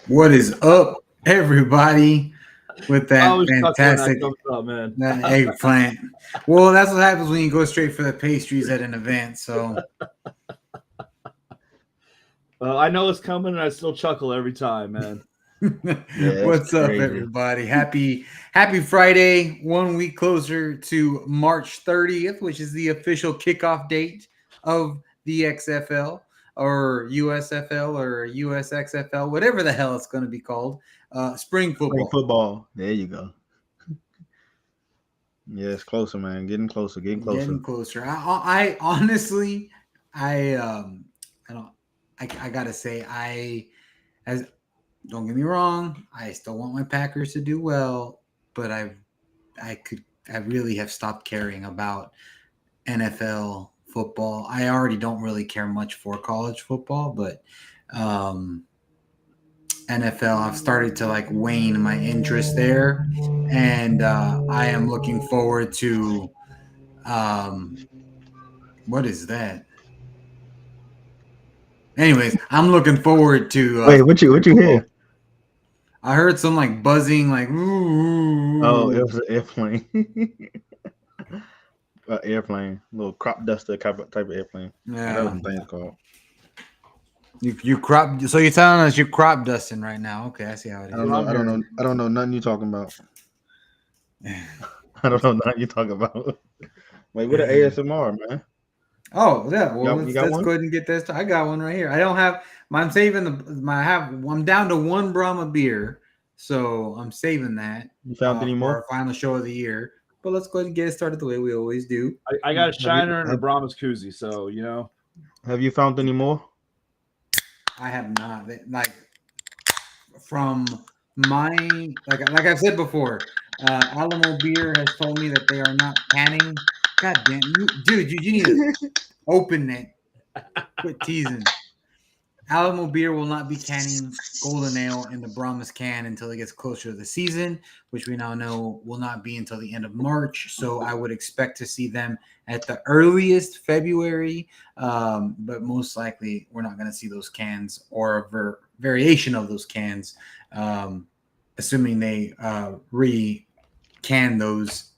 What is up, everybody, with I that always chuckle when that fantastic comes up, man. eggplant? Well, that's what happens when you go straight for the pastries at an event. So, I know it's coming, and I still chuckle every time, man. Yeah, that's what's up, crazy. everybody? Happy Friday! 1 week closer to March 30th, which is the official kickoff date of the XFL or USFL or USXFL, whatever the hell it's going to be called. Spring Spring football. football. There you go. Yeah, it's closer, man. Getting closer, getting closer. Getting closer. I honestly, I don't. I gotta say, as don't get me wrong, I still want my Packers to do well, but I really have stopped caring about NFL football. I already don't really care much for college football, but um, NFL, I've started to like wane my interest there, and I am looking forward to um, what is that? Anyways, I'm looking forward to Wait, what you football. hear? I heard some like buzzing, like Oh, ooh. it was an airplane. Airplane, little crop duster type of airplane. Whatever Yeah, them things called. you crop. So you're telling us you're crop dusting right now? Okay, I see how it I That's don't what is. know. I'm I don't hearing. know. I don't know nothing you talking about. I don't know nothing you talking about. Wait, what an ASMR, man? Oh yeah, well You let's got let's one? go ahead and get this. I got one right here. I don't have. I'm saving my. I'm down to one Brahma beer, so I'm saving that You found any for more? our final show of the year. But let's go ahead and get it started the way we always do. I got a Have you Shiner and a have, Brahmas koozie, so have you found any more? I have not like from my like I've said before. Alamo Beer has told me that they are not canning. God damn you, dude! You need to open it. Quit teasing. Alamo Beer will not be canning Golden Ale in the Brahmas can until it gets closer to the season, which we now know will not be until the end of March. So I would expect to see them at the earliest February, but most likely we're not going to see those cans or a variation of those cans, um, assuming they re-can those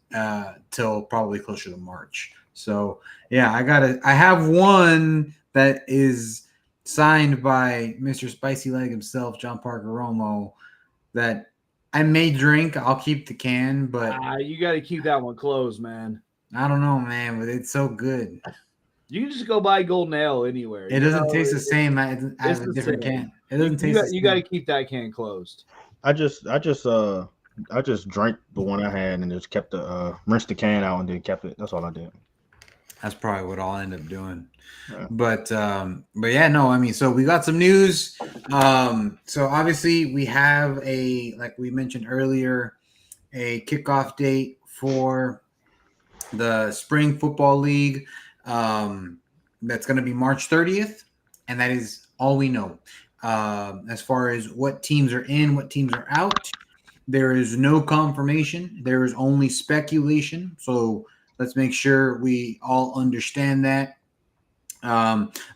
till probably closer to March. So yeah, I have one that is signed by Mr. Spicy Leg himself, John Parker Romo, that I may drink. I'll keep the can, but you got to keep that one closed, man. I don't know, man. But it's so good. You can just go buy Golden Ale anywhere. It doesn't taste the same It's as a the different same. can. It doesn't taste the You got to same. keep that can closed. I just drank the one I had and just kept the rinsed the can out and then kept it. That's all I did. That's probably what I'll end up doing. Yeah. But yeah, no, I mean, so we got some news. So obviously we have like we mentioned earlier, a kickoff date for the Spring Football League. That's going to be March 30th, and that is all we know. As far as what teams are in, what teams are out, there is no confirmation. There is only speculation. So let's make sure we all understand that.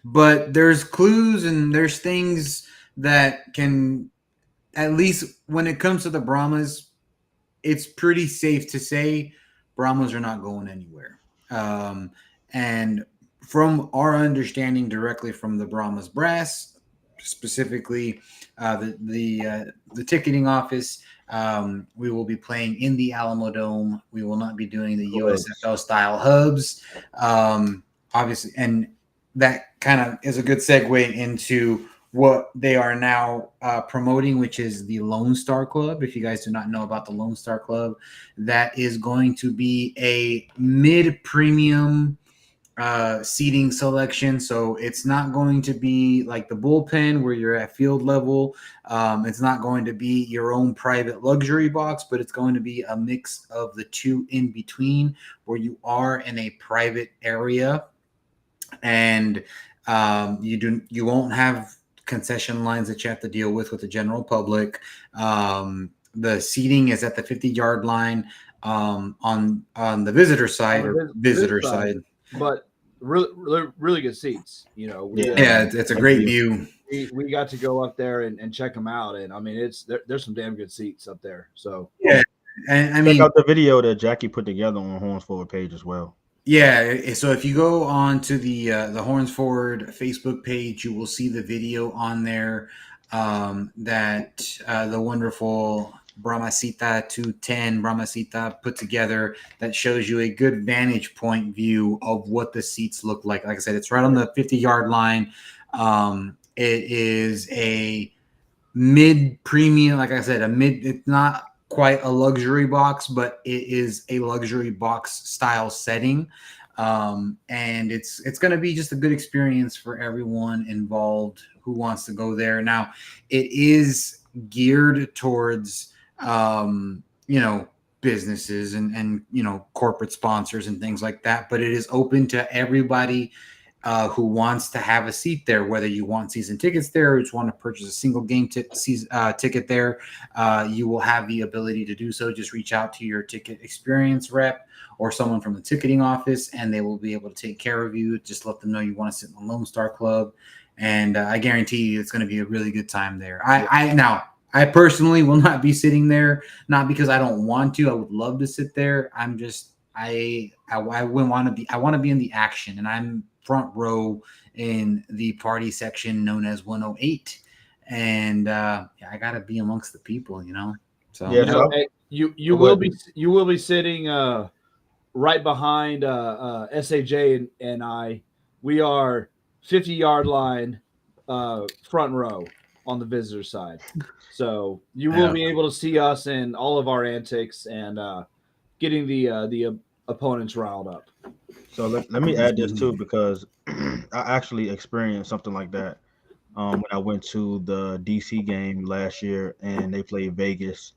But there's clues and there's things that can, at least when it comes to the Brahmas, it's pretty safe to say Brahmas are not going anywhere. And from our understanding directly from the Brahmas brass, specifically the ticketing office, we will be playing in the Alamo Dome. We will not be doing the USFL style hubs, obviously, and that kind of is a good segue into what they are now promoting, which is the Lone Star Club. If you guys do not know about the Lone Star Club, that is going to be a mid-premium seating selection. So it's not going to be like the bullpen where you're at field level. It's not going to be your own private luxury box, but it's going to be a mix of the two in between, where you are in a private area and you won't have concession lines that you have to deal with the general public. The seating is at the 50-yard line on the visitor side On or the visitor side, side. but really good seats. Yeah, Yeah, it's a great great view. view. we got to go up there and check them out, and I mean there's some damn good seats up there. So Yeah, and I Check mean, out the video that Jackie put together on Horns Forward page as well. yeah. So if you go on to the Horns Forward Facebook page, you will see the video on there that the wonderful Brahmasita 210 Brahmasita put together that shows you a good vantage point view of what the seats look like. Like I said, it's right on the 50-yard line. It is a mid premium, like I said, it's not quite a luxury box, but it is a luxury box style setting. And it's going to be just a good experience for everyone involved who wants to go there. Now, it is geared towards businesses and corporate sponsors and things like that, but it is open to everybody who wants to have a seat there, whether you want season tickets there or just want to purchase a single game ticket there. You will have the ability to do so. Just reach out to your ticket experience rep or someone from the ticketing office, and they will be able to take care of you. Just let them know you want to sit in the Lone Star Club, and I guarantee you it's going to be a really good time there. I personally will not be sitting there, not because I don't want to. I would love to sit there. I wouldn't want to be. I want to be in the action, and I'm front row in the party section known as 108, and I gotta be amongst the people, So Yeah, you will be sitting right behind SAJ and I. We are 50-yard line front row on the visitor side, so you will be able to see us and all of our antics and getting the opponents riled up. So let me add this too, because I actually experienced something like that when I went to the DC game last year and they played Vegas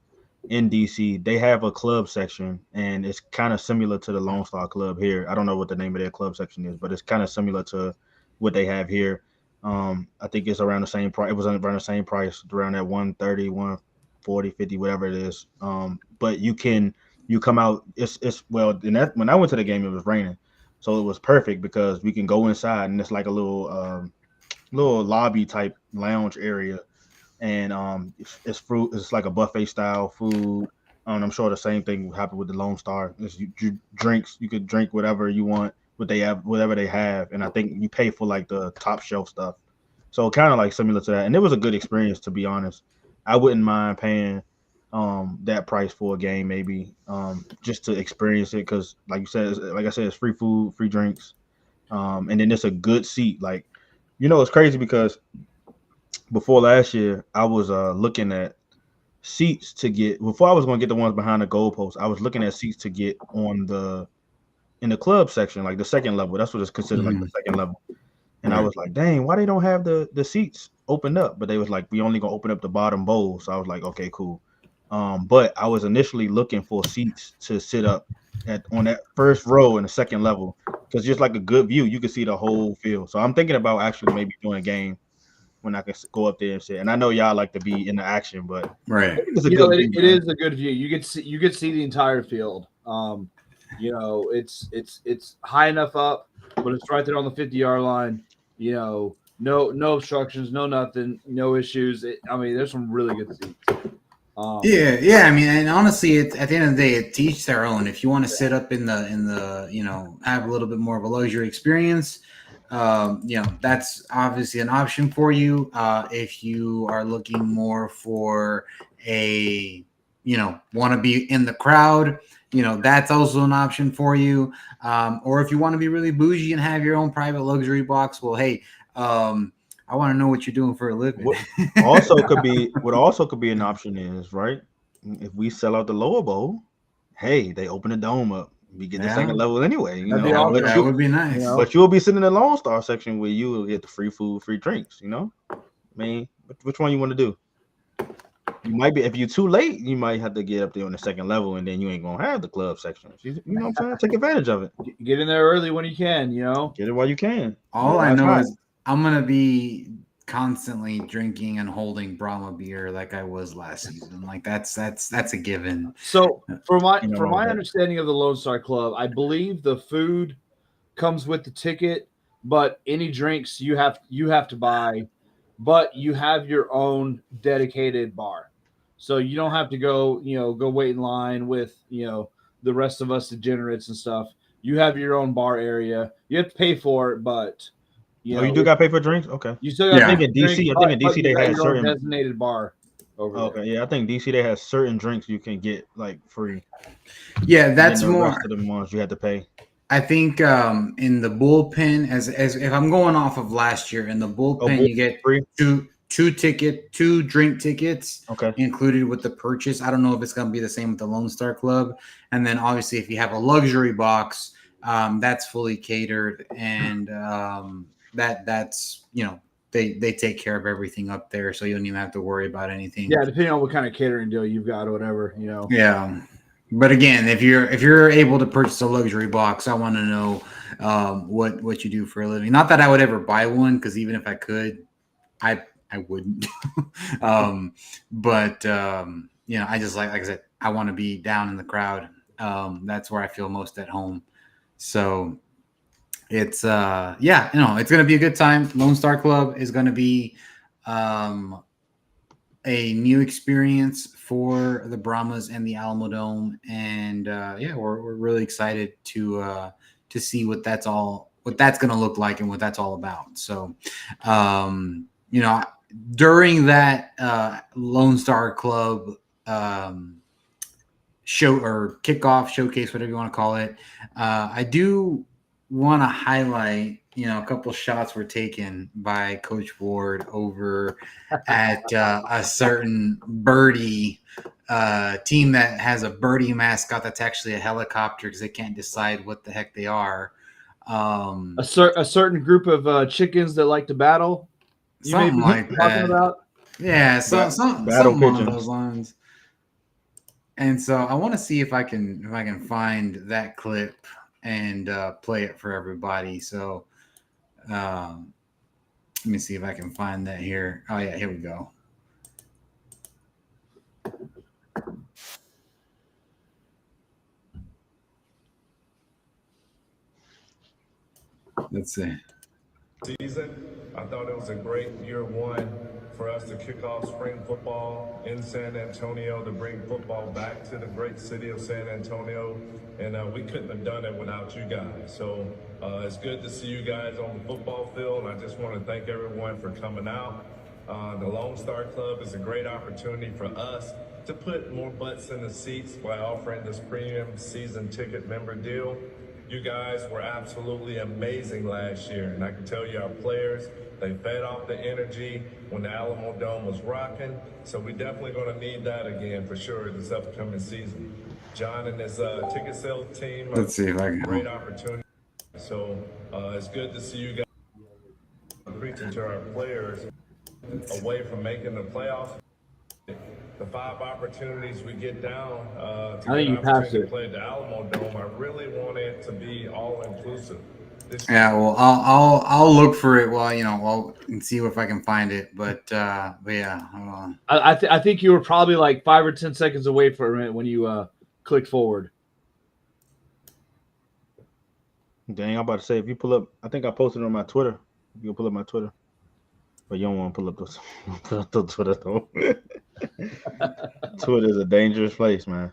in DC. They have a club section, and it's kind of similar to the Lone Star Club here. I don't know what the name of their club section is, but it's kind of similar to what they have here. I think it's around the same price. It was around the same price, around that 130, 140, 50, whatever it is. But you come out. It's well. In that when I went to the game, it was raining. So it was perfect because we can go inside and it's like a little lobby type lounge area, and it's fruit. It's like a buffet style food. I'm sure the same thing will happen with the Lone Star. Drinks. You could drink whatever you want, whatever they have, and I think you pay for like the top shelf stuff. So kind of like similar to that, and it was a good experience, to be honest. I wouldn't mind paying that price for a game, maybe just to experience it, because like I said, it's free food, free drinks, and then it's a good seat. Like, it's crazy because before last year I was looking at seats to get, before I was going to get the ones behind the goalpost, I was looking at seats to get in the club section, like the second level. That's what it's considered, like the second level. And I was like, dang, why they don't have the seats opened up? But they was like, we only gonna open up the bottom bowl. So I was like, okay, cool. But I was initially looking for seats to sit up on that first row in the second level, because just like a good view, you can see the whole field. So I'm thinking about actually maybe doing a game when I can go up there and sit. And I know y'all like to be in the action, but right, it is a good view. You get to see the entire field. It's high enough up, but it's right there on the 50-yard line. No obstructions, no nothing, no issues. There's some really good seats. Yeah. I mean, and honestly, at the end of the day, it teaches their own. If you want to sit up in the have a little bit more of a luxury experience, that's obviously an option for you. If you are looking more for a, want to be in the crowd, that's also an option for you. Or if you want to be really bougie and have your own private luxury box, well, hey, I want to know what you're doing for a living. What also could be an option is, right, if we sell out the lower bowl, hey, they open the dome up. We get the second level anyway. That would be nice. But you'll be sitting in the Lone Star section where you will get the free food, free drinks. I mean, which one you want to do? You might be, if you're too late, you might have to get up there on the second level, and then you ain't gonna have the club section. You know what I'm saying? Take advantage of it. Get in there early when you can. Get it while you can. All I know is I'm gonna be constantly drinking and holding Brahma beer like I was last season. Like that's a given. So for my understanding of the Lone Star Club, I believe the food comes with the ticket, but any drinks you have to buy but you have your own dedicated bar. So you don't have to go wait in line with, the rest of us degenerates and stuff. You have your own bar area. You have to pay for it, but Oh, you do got to pay for drinks? Okay. you still got Yeah. I to think in drink, DC, I think in but DC you they got had your own certain. designated bar over there. Okay, yeah, I think DC they have certain drinks you can get like free. Yeah, And then that's the more. rest of the ones you had to pay. I think in the bullpen, as if I'm going off of last year, in the Oh, bullpen you get free. two drink tickets Okay. included with the purchase. I don't know if it's going to be the same with the Lone Star Club. And then obviously if you have a luxury box, that's fully catered, and that's they take care of everything up there, so you don't even have to worry about anything. Yeah, depending on what kind of catering deal you've got or whatever, Yeah. But again, if you're able to purchase a luxury box, I want to know what you do for a living. Not that I would ever buy one, because even if I could, I wouldn't. But I just like I said, I want to be down in the crowd. That's where I feel most at home. So it's it's gonna be a good time. Lone Star Club is gonna be a new experience for the Brahmas and the Alamo Dome, and we're really excited to see what that's going to look like and what that's all about. So, during that Lone Star Club show or kickoff showcase, whatever you want to call it, I do want to highlight, a couple shots were taken by Coach Ward over at a certain birdie team that has a birdie mascot that's actually a helicopter, because they can't decide what the heck they are. A certain group of chickens that like to battle. You may something be like talking that. about. Yeah, Battle something along pigeons. those lines. And so I want to see if I can find that clip and play it for everybody. So let me see if I can find that here. Oh yeah, here we go. Let's see. Season. I thought it was a great year one for us to kick off spring football in San Antonio, to bring football back to the great city of San Antonio, and we couldn't have done it without you guys. So it's good to see you guys on the football field, and I just want to thank everyone for coming out. The Lone Star Club is a great opportunity for us to put more butts in the seats by offering this premium season ticket member deal. You guys were absolutely amazing last year, and I can tell you our players, they fed off the energy when the Alamo Dome was rocking, so we're definitely going to need that again for sure this upcoming season. John and his ticket sales team, Let's see if I can. Great opportunity. So it's good to see you guys preaching to our players away from making the playoffs. The 5 opportunities we get down to I think you passed it. play the Alamo Dome, I really want it to be all inclusive. Yeah, well, I'll look for it while and see if I can find it. But yeah, hold on. I think you were probably like 5 or 10 seconds away from it when you clicked forward. Dang, I'm about to say, if you pull up, I think I posted it on my Twitter. You can pull up my Twitter. But you don't want to pull up the Twitter though. Twitter is a dangerous place, man.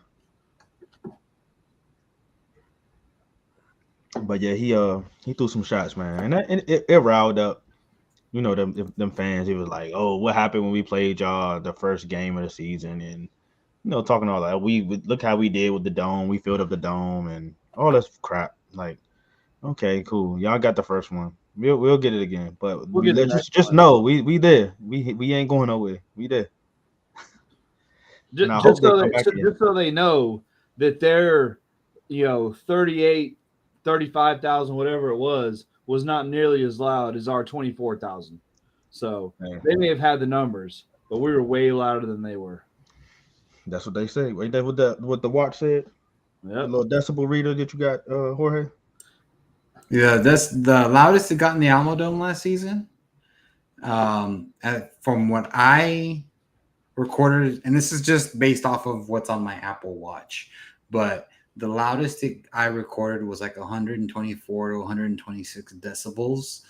But yeah, he threw some shots, man, and it riled up, them fans. He was like, "Oh, what happened when we played y'all the first game of the season?" And talking all that. We look how we did with the dome. We filled up the dome and all this crap. Like, okay, cool. Y'all got the first one. We'll get it again, but We'll get the next just one. know we there. We ain't going nowhere. We there. Just so they know that their 38, 35,000, whatever it was not nearly as loud as our 24,000. So they may have had the numbers, but we were way louder than they were. That's what they say. Ain't that what the watch said? Yep. The little decibel reader that you got, Jorge? Yeah, that's the loudest it got in the Alamo Dome last season. From what I recorded, and this is just based off of what's on my Apple Watch, but the loudest I recorded was like 124 to 126 decibels.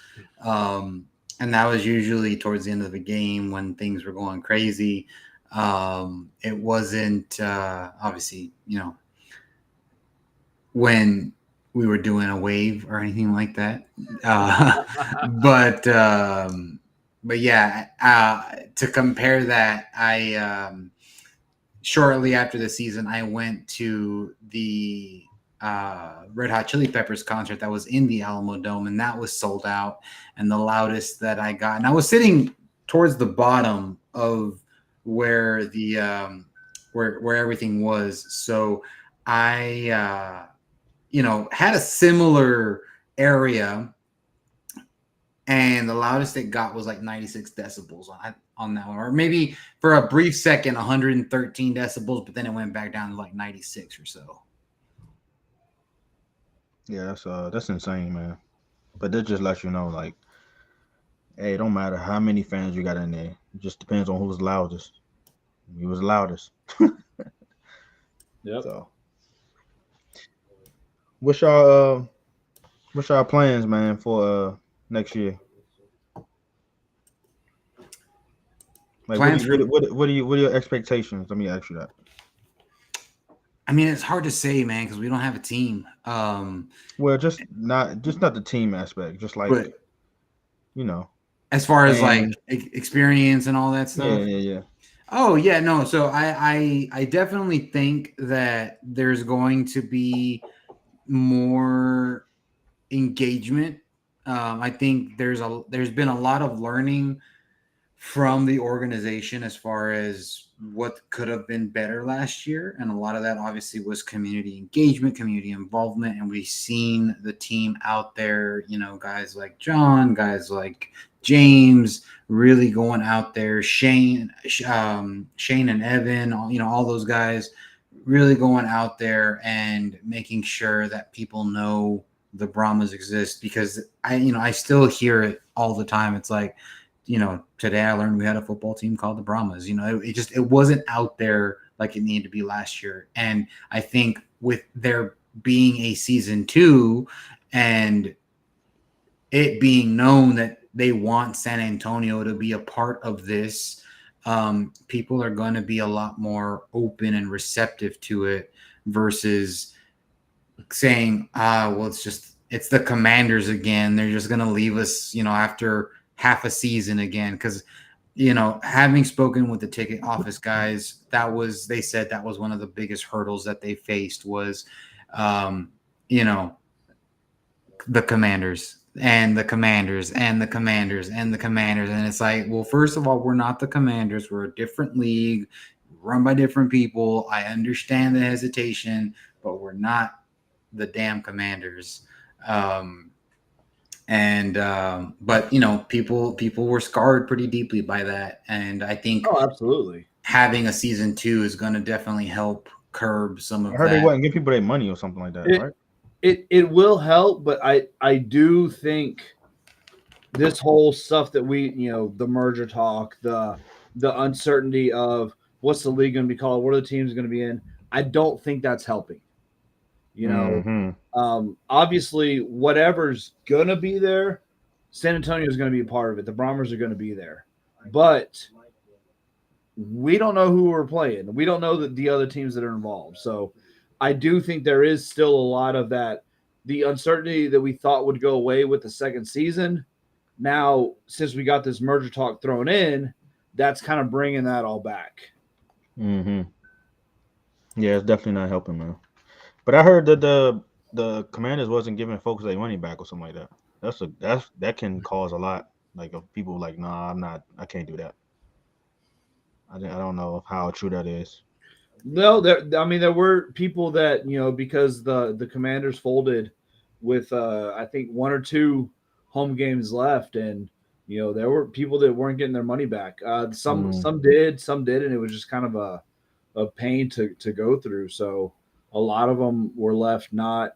and that was usually towards the end of the game when things were going crazy. It wasn't obviously, when we were doing a wave or anything like that. But yeah, to compare that, I shortly after the season, I went to the Red Hot Chili Peppers concert that was in the Alamo Dome, and that was sold out. And the loudest that I got, and I was sitting towards the bottom of where the where everything was. So I had a similar area, and the loudest it got was like 96 decibels on that one, or maybe for a brief second 113 decibels, but then it went back down to like 96 or so. Yeah, that's insane, man. But that just lets you know, like, hey, it don't matter how many fans you got in there. It just depends on who's loudest. You was loudest. Yep. So, what's y'all plans, man, for next year? Like, Plans what are your expectations? Let me ask you that. I mean, it's hard to say, man, because we don't have a team. Well, just not the team aspect, just like But you as far as like and experience and all that stuff. yeah. Oh yeah, no. So I definitely think that there's going to be more engagement. I think there's been a lot of learning from the organization as far as what could have been better last year, and a lot of that obviously was community engagement, community involvement, and we've seen the team out there. Guys like John, guys like James, really going out there. Shane and Evan, all those guys really going out there and making sure that people know the Brahmas exist, because I still hear it all the time. It's like, today I learned we had a football team called the Brahmas. It wasn't out there like it needed to be last year. And I think with there being a season 2 and it being known that they want San Antonio to be a part of this, people are going to be a lot more open and receptive to it versus saying, well, it's the Commanders again. They're just going to leave us, after half a season again. Because, having spoken with the ticket office guys, they said that was one of the biggest hurdles that they faced was, the Commanders and the Commanders and the Commanders and the Commanders. And it's like, well, first of all, we're not the Commanders. We're a different league run by different people. I understand the hesitation, but we're not the damn Commanders. But people were scarred pretty deeply by that. And I think absolutely having a season 2 is going to definitely help curb some of that. I heard they wouldn't give people their money or something like that, right? It will help, but I do think this whole stuff that we, the merger talk, the uncertainty of what's the league going to be called, what are the teams going to be in, I don't think that's helping. Obviously, whatever's going to be there, San Antonio is going to be a part of it. The Brahmas are going to be there. But we don't know who we're playing. We don't know the other teams that are involved. So I do think there is still a lot of that. The uncertainty that we thought would go away with the second season, now, since we got this merger talk thrown in, that's kind of bringing that all back. Mm-hmm. Yeah, it's definitely not helping, man. But I heard that the Commanders wasn't giving folks their money back or something like that. That can cause a lot. Like, of people like, nah, I can't do that. I don't know how true that is. No, there were people that, because the Commanders folded with I think 1 or 2 home games left, and there were people that weren't getting their money back. Some did, some did, and it was just kind of a pain to go through. So a lot of them were left not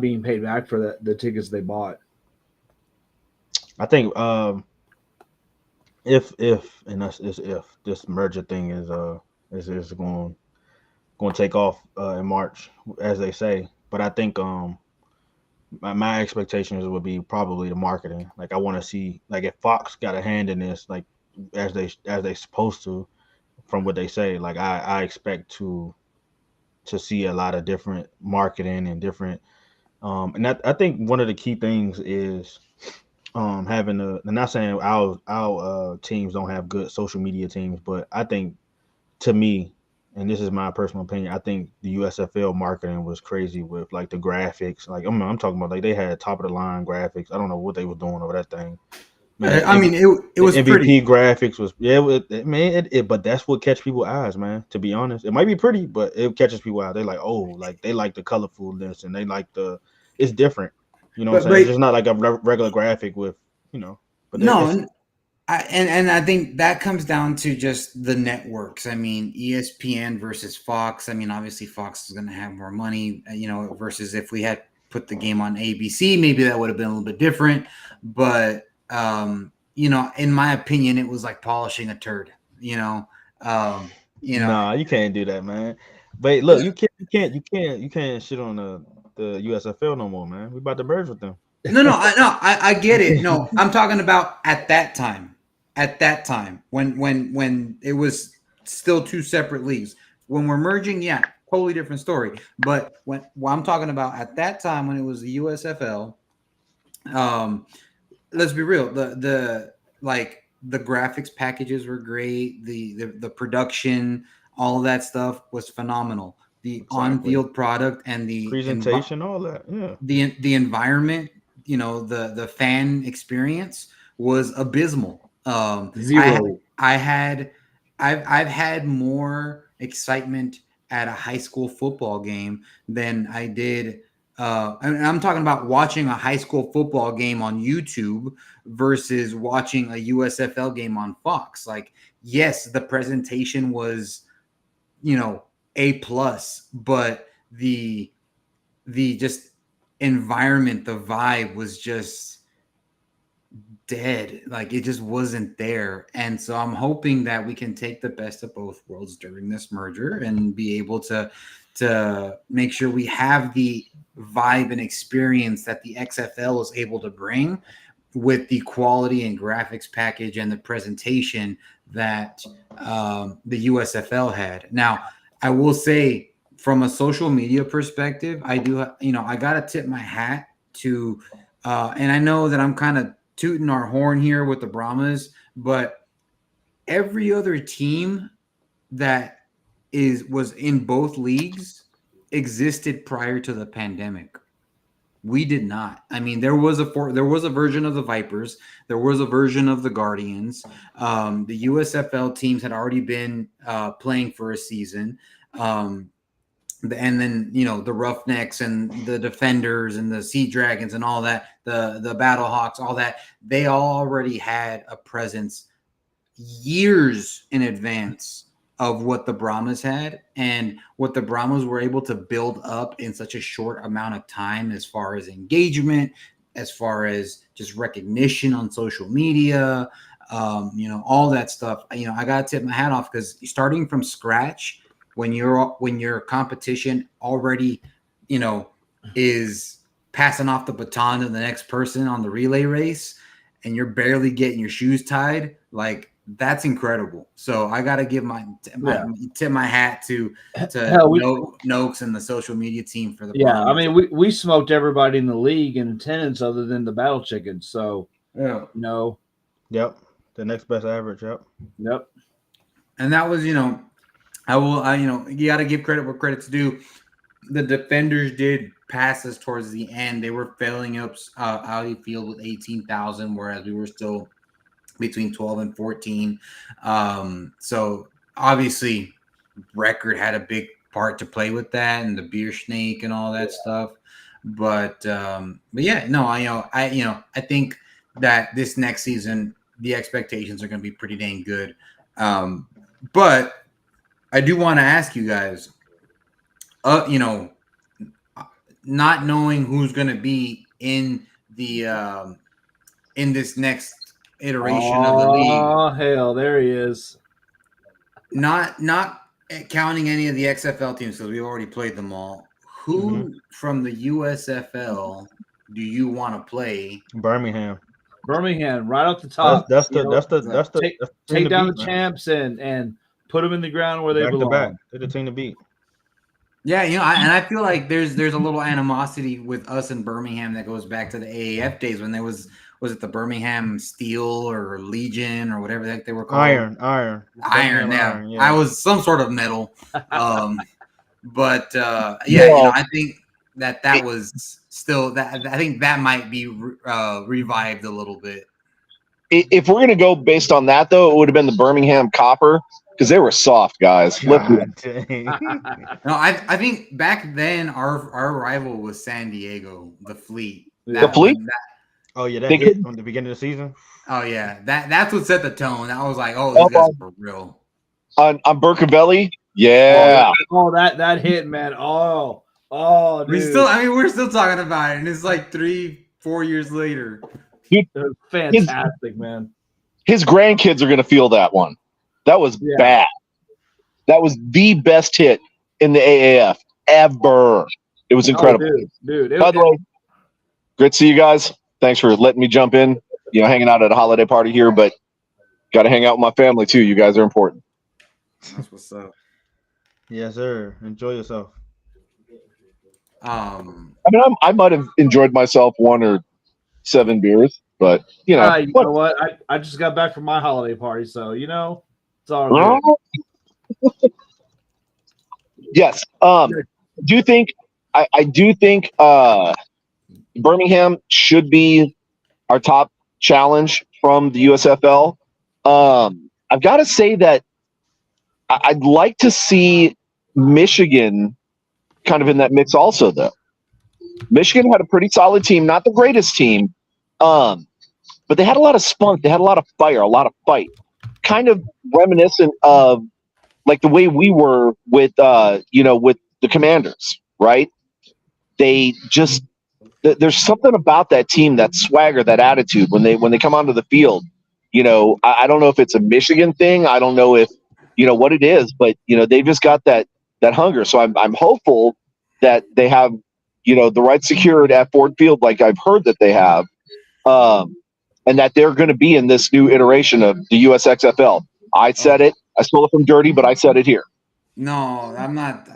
being paid back for the tickets they bought. I think if this merger thing is going to take off in March, as they say, but I think my expectations would be probably the marketing. Like I want to see like if Fox got a hand in this, like as they supposed to, from what they say. Like I expect to see a lot of different marketing and different. And I think one of the key things is having a. I'm not saying our teams don't have good social media teams, but I think to me, and this is my personal opinion, I think the USFL marketing was crazy with like the graphics. Like I'm talking about like they had top of the line graphics. I don't know what they were doing over that thing. Man, I mean, it the was pretty. MVP graphics was man, but that's what catch people's eyes, man. To be honest, it might be pretty, but it catches people out. They like like they like the colorfulness and they like it's different. You know what I'm saying? It's But just not like a regular graphic with you know. But no, it's and I think that comes down to just the networks. I mean, ESPN versus Fox. I mean, obviously Fox is going to have more money, versus if we had put the game on ABC, maybe that would have been a little bit different. But in my opinion, it was like polishing a turd. nah, you can't do that, man. But look, you can't shit on the USFL no more, man. We about to merge with them. I get it. No, I'm talking about at that time. At that time, when it was still two separate leagues. When we're merging, yeah, totally different story. But what I'm talking about at that time when it was the USFL, let's be real. The graphics packages were great. The production, all of that stuff was phenomenal. The Exactly. on-field product and Presentation, all that, yeah. the environment, the fan experience was abysmal. Zero. I've had more excitement at a high school football game than I did. And I'm talking about watching a high school football game on YouTube versus watching a USFL game on Fox. Like, yes, the presentation was, A+, but the just environment, the vibe was just dead. Like it just wasn't there. And so I'm hoping that we can take the best of both worlds during this merger and be able to make sure we have the vibe and experience that the XFL is able to bring with the quality and graphics package and the presentation that the USFL had. Now, I will say from a social media perspective, I do, I got to tip my hat to, and I know that I'm kind of tooting our horn here with the Brahmas, but every other team that was in both leagues existed prior to the pandemic. We did not. I mean, there was a version of the Vipers. There was a version of the Guardians. The USFL teams had already been playing for a season. And then the Roughnecks and the Defenders and the Sea Dragons and all that, the Battlehawks, all that, they all already had a presence years in advance of what the Brahmas had, and what the Brahmas were able to build up in such a short amount of time, as far as engagement, as far as just recognition on social media, all that stuff. I gotta tip my hat off, because starting from scratch, when your competition already, is passing off the baton to the next person on the relay race, and you're barely getting your shoes tied, like that's incredible. So I got to give tip my hat to Noakes and the social media team for the Yeah, Brahmas. I mean, we smoked everybody in the league in attendance other than the Battle Chickens. So, Yeah. Yep. The next best average. Yep. And that was, you got to give credit where credit's due. The Defenders did passes towards the end. They were filling up Audi Field with 18,000, whereas we were still between 12 and 14. So obviously record had a big part to play with that, and the beer snake and all that stuff. But yeah, no, I think that this next season, the expectations are going to be pretty dang good. But I do want to ask you guys, not knowing who's going to be in the in this next iteration of the league. Oh hell, there he is. Not counting any of the XFL teams, because we've already played them all. Who from the USFL do you want to play? Birmingham. Birmingham, right off the top. That's you the know, that's the that's the take, that's the team take to down beat, the man. champs and put them in the ground where they Back to belong. back. They're the team to beat. Yeah, and I feel like there's a little animosity with us in Birmingham that goes back to the AAF days when there was it the Birmingham Steel or Legion or whatever the heck they were called? Iron. Iron, Birmingham yeah. Iron, yeah. I was some sort of metal. But I think that was still that. I think that might be revived a little bit. If we're gonna go based on that, though, it would have been the Birmingham Copper because they were soft guys. God dang. No, I think back then our rival was San Diego, the Fleet. The Fleet? Oh yeah, that They hit on the beginning of the season. Oh yeah, that's what set the tone. I was like, oh, these guys are for real. On Burkabelli, yeah. Oh, that hit, man. Oh, dude. We're still talking about it, and it's like 3-4 years later. It was fantastic, man. His grandkids are gonna feel that one. That was Yeah. bad. That was the best hit in the AAF ever. It was incredible. Oh, dude. By the way, great to see you guys. Thanks for letting me jump in. Hanging out at a holiday party here, but got to hang out with my family too. You guys are important. That's what's up. Yes, sir. Enjoy yourself. I might have enjoyed myself 1 or 7 beers, but you know what? I just got back from my holiday party, so it's all good. Yes. Do you think I do think Birmingham should be our top challenge from the USFL? I've got to say that I'd like to see Michigan kind of in that mix also, though. Michigan had a pretty solid team, not the greatest team, but they had a lot of spunk. They had a lot of fire, a lot of fight, kind of reminiscent of like the way we were with with the Commanders, right? They just there's something about that team, that swagger, that attitude when they come onto the field. I don't know if it's a Michigan thing. I don't know if what it is, but they've just got that hunger. So I'm hopeful that they have the right secured at Ford Field, like I've heard that they have, and that they're going to be in this new iteration of the USXFL. I said it. I stole it from Dirty, but I said it here. No, I'm not.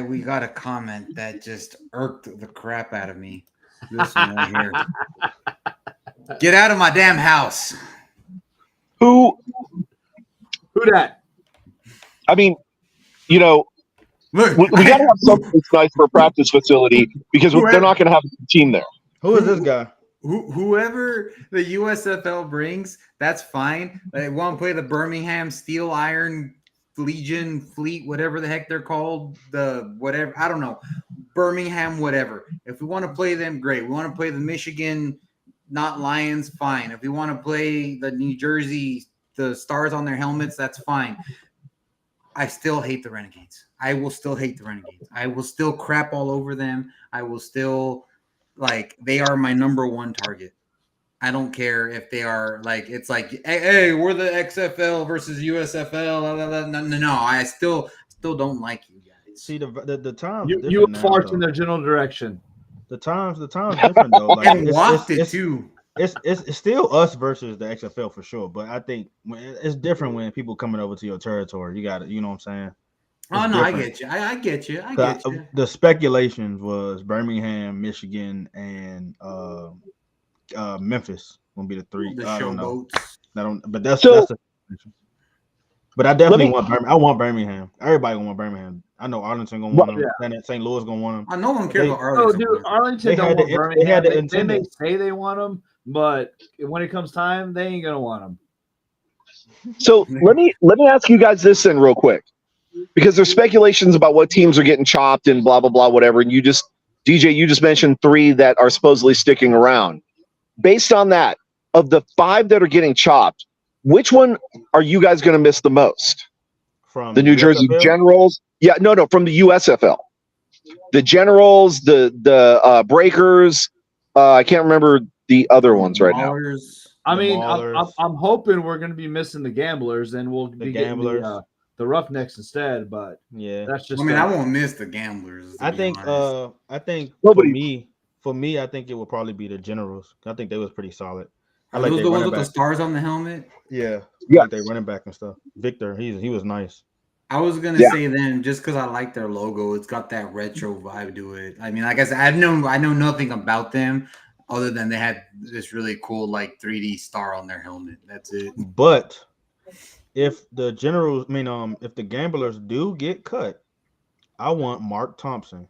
We got a comment that just irked the crap out of me. This one right here. Get out of my damn house. Who that? I mean, Look, we got to have something that's nice for a practice facility because they're not going to have a team there. Who is this guy? Whoever the USFL brings, that's fine. They want to play the Birmingham Steel Iron Legion Fleet, whatever the heck they're called, the whatever, I don't know, Birmingham, whatever. If we want to play them, great. We want to play the Michigan, not Lions, fine. If we want to play the New Jersey, the stars on their helmets, that's fine. I still hate the Renegades. I will still hate the Renegades. I will still crap all over them. I will still, they are my number one target. I don't care if they are it's like, hey, we're the XFL versus USFL. No, I still don't like you guys. See the time. You fart in their general direction. The time's different though. And walked it too. It's still us versus the XFL for sure, but I think it's different when people coming over to your territory. You got it. You know what I'm saying? Oh no, I get you. I get you. I get you. The speculations was Birmingham, Michigan, and Memphis gonna be the three. The I don't know. showboats. But that's But I definitely want Birmingham. I want Birmingham. Everybody gonna want Birmingham. I know Arlington gonna want them. St. Louis gonna want them. No one cares about Arlington. Oh, dude, Arlington don't want Birmingham. They may say they want them, but when it comes time, they ain't gonna want them. So let me ask you guys this then real quick, because there's speculations about what teams are getting chopped and blah blah blah whatever. And you just mentioned 3 that are supposedly sticking around. Based on that, of the 5 that are getting chopped, which one are you guys going to miss the most? From the New Jersey Generals? Yeah, no, from the USFL. The Generals, the Breakers. I can't remember the other ones right now. I mean, I'm hoping we're going to be missing the Gamblers, and we'll be getting the Roughnecks instead. But yeah, that's just. I won't miss the Gamblers. I think for nobody. me, For me, I think it would probably be the Generals. I think they was pretty solid. I Are like those their the ones running with the back. stars on the helmet? Yeah, I Yeah. like their running back and stuff. Victor, he was nice. I was gonna Yeah. say them just because I like their logo. It's got that retro vibe to it. I mean, like I said, I know nothing about them other than they had this really cool like 3D star on their helmet. That's it. But if the Generals, if the Gamblers do get cut, I want Mark Thompson.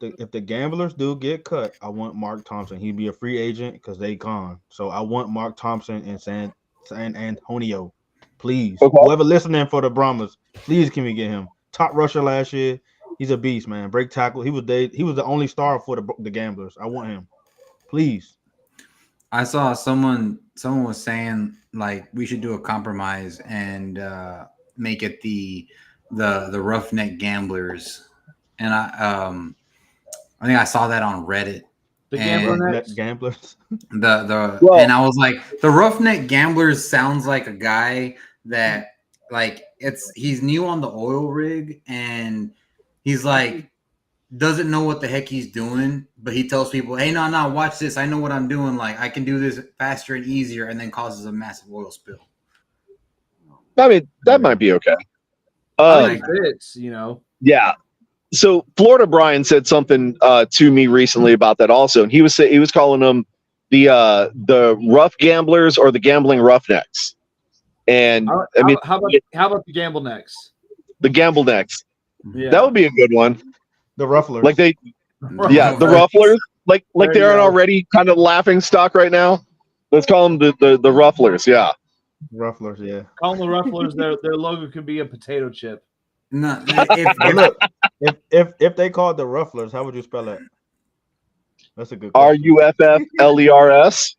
If the Gamblers do get cut, I want Mark Thompson. He'd be a free agent because they gone. So I want Mark Thompson in San Antonio. Please, Okay. whoever listening for the Brahmas, please can we get him? Top rusher last year. He's a beast, man. Break tackle. He was the only star for the Gamblers. I want him. Please. I saw someone was saying like we should do a compromise and make it the Roughneck Gamblers, and I think I saw that on Reddit. The And- Gambler Net Nets. Gamblers. Well- And I was like, the Roughneck Gamblers sounds like a guy that like he's new on the oil rig and he's like doesn't know what the heck he's doing, but he tells people, hey, no, watch this. I know what I'm doing. Like I can do this faster and easier, and then causes a massive oil spill. I mean, that might be okay. I think it fits, you know. Yeah. So Florida Brian said something to me recently about that also, and he was calling them the rough gamblers or the gambling roughnecks. And I mean, how about the Gamble Necks? the gamble necks. Yeah, That would be a good one. The Rufflers. Like the rufflers. Like There they you aren't go. already kind of laughing stock right now. Let's call them the rufflers. Yeah. Rufflers, yeah. Call them the Rufflers. Their logo could be a potato chip. No, But look, if they called the Rufflers, how would you spell that? That's a good question. RUFFLERS.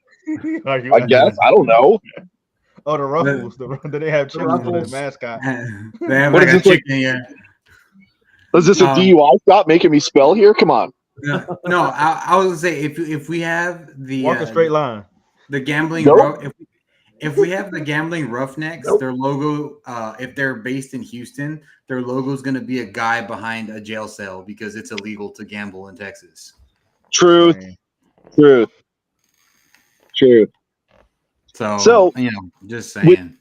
I guess. I don't know. Oh, the Ruffles. Do they have chips for the Ruffles. mascot? they have What like is a this, like- chicken, yeah. Is this a DUI? Stop making me spell here. Come on. No, I was gonna say if we have the Walk a straight line. the gambling Nope. if we have the gambling Roughnecks, their logo if they're based in Houston, their logo is going to be a guy behind a jail cell because it's illegal to gamble in Texas. Truth. Man. Truth. So you know, just saying.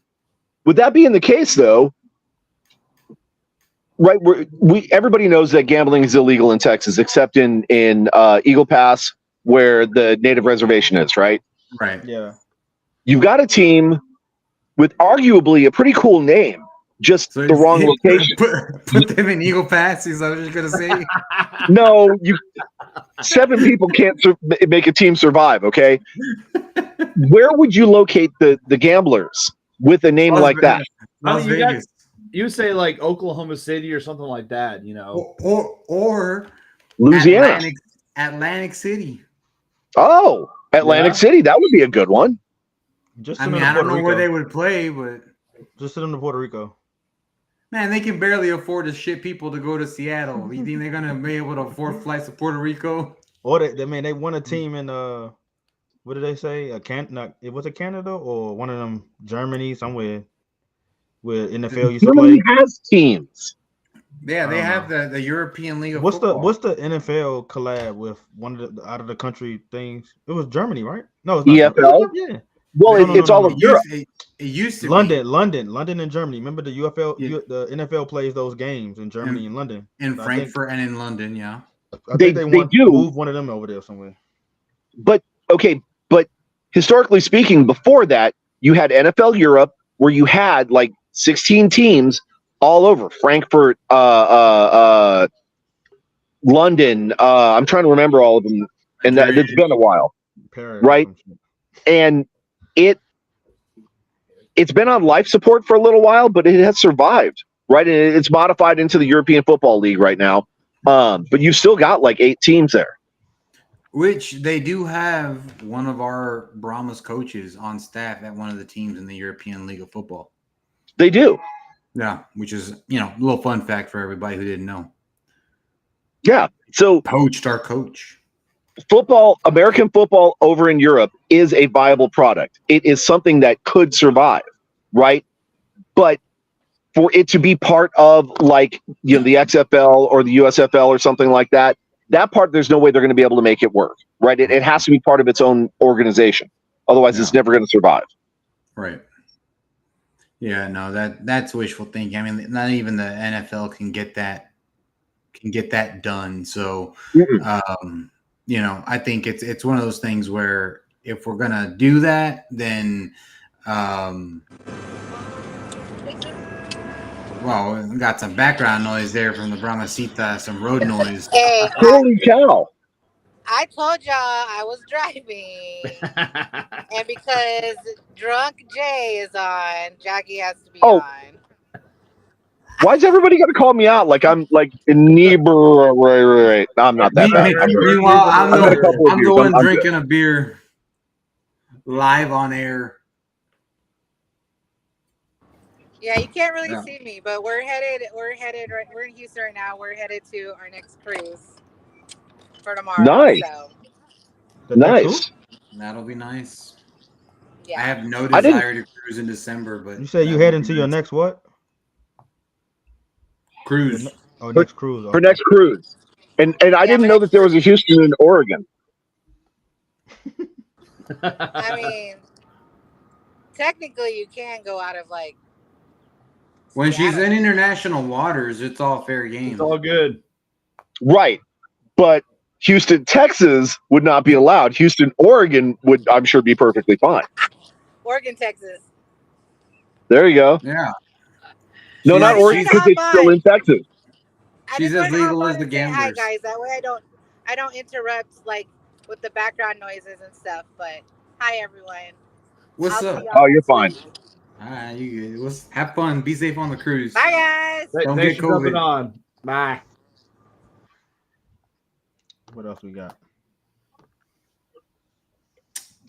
With that being the case, though, right? Everybody knows that gambling is illegal in Texas, except in Eagle Pass, where the native reservation is. Right? Right. Yeah. You've got a team with arguably a pretty cool name, just So the wrong location. Put them in Eagle Pass. Is what I was just gonna say. No, 7 people can't make a team survive. Okay, where would you locate the gamblers with a name like that? Las I mean, you got- Vegas. You say like Oklahoma City or something like that, you know. Or Louisiana. Atlantic City. Oh, Atlantic Yeah. City. That would be a good one. Just I send mean, them I to don't Puerto know where they Rico. would play, but Just send them to Puerto Rico. man, they can barely afford to ship people to go to Seattle. You think they're gonna be able to afford flights to Puerto Rico? Or they won a team in what did they say? It was Canada or one of them Germany somewhere where NFL used to Germany play. has teams. Yeah, they I don't have the European League of What's Football. the NFL collab with one of the out of the country things? It was Germany, right? No, it's not EFL? Germany. Yeah. Well, No, it's no, all no, of It Europe. used to London and Germany. Remember the UFL, Yeah. the NFL plays those games in Germany and London. be in I think- Frankfurt and in London. Yeah, I They think they want do. to move one of them over there somewhere. But historically speaking, before that, you had NFL Europe, where you had like 16 teams all over Frankfurt, London. I'm trying to remember all of them, and it's been a while. Paris, Right. And it's been on life support for a little while, but it has survived, right? And it's modified into the European Football League right now. But you've still got like 8 teams there. which they do have one of our Brahmas coaches on staff at one of the teams in the European League of Football. They do. Yeah, which is a little fun fact for everybody who didn't know. Yeah. So Poached our coach. football, American football over in Europe is a viable product. It is something that could survive, right? But for it to be part of like, the XFL or the USFL or something like that, that part, there's no way they're going to be able to make it work, right? It has to be part of its own organization. Otherwise, it's never going to survive. Right. Yeah, no, that's wishful thinking. I mean, not even the NFL can get that done. So, you know, I think it's one of those things where if we're gonna do that, then, well, we got some background noise there from the Brahmasita, some road noise. Hey, Holy cow! I told y'all I was driving, and because Drunk Jay is on, Jackie has to be Oh. on. Why's everybody got to call me out like I'm like inebriated? No, I'm not that bad. Meanwhile, I'm I've had a couple of the beers. one I'm good. drinking a beer live on air. Yeah, you can't really Yeah. see me, but we're headed. We're in Houston right now. We're headed to our next cruise for tomorrow. Nice. So Nice. That'll be nice. yeah. I have no I didn't- desire to cruise in December, but You say you that head would into be your nice. next what? Cruise. Oh, next cruise. For next cruise. And I didn't for know next that there was a Houston in Oregon. I mean, technically, you can go out of like. When she's Seattle. in international waters, it's all fair game. It's all good. Right. But Houston, Texas would not be allowed. Houston, Oregon would, I'm sure, be perfectly fine. Oregon, Texas. There you go. Yeah. No, She's- not Oregon she's- because it's still in Texas. I She's just as wanted to hop legal on as the and say hi, gamblers. guys. That way, I don't interrupt like with the background noises and stuff. But hi, everyone. What's I'll up? see y'all Oh, you're next fine. week. All right, you good. Have fun. Be safe on the cruise. Bye, guys. Don't Thanks get for jumping COVID. on. Bye. What else we got?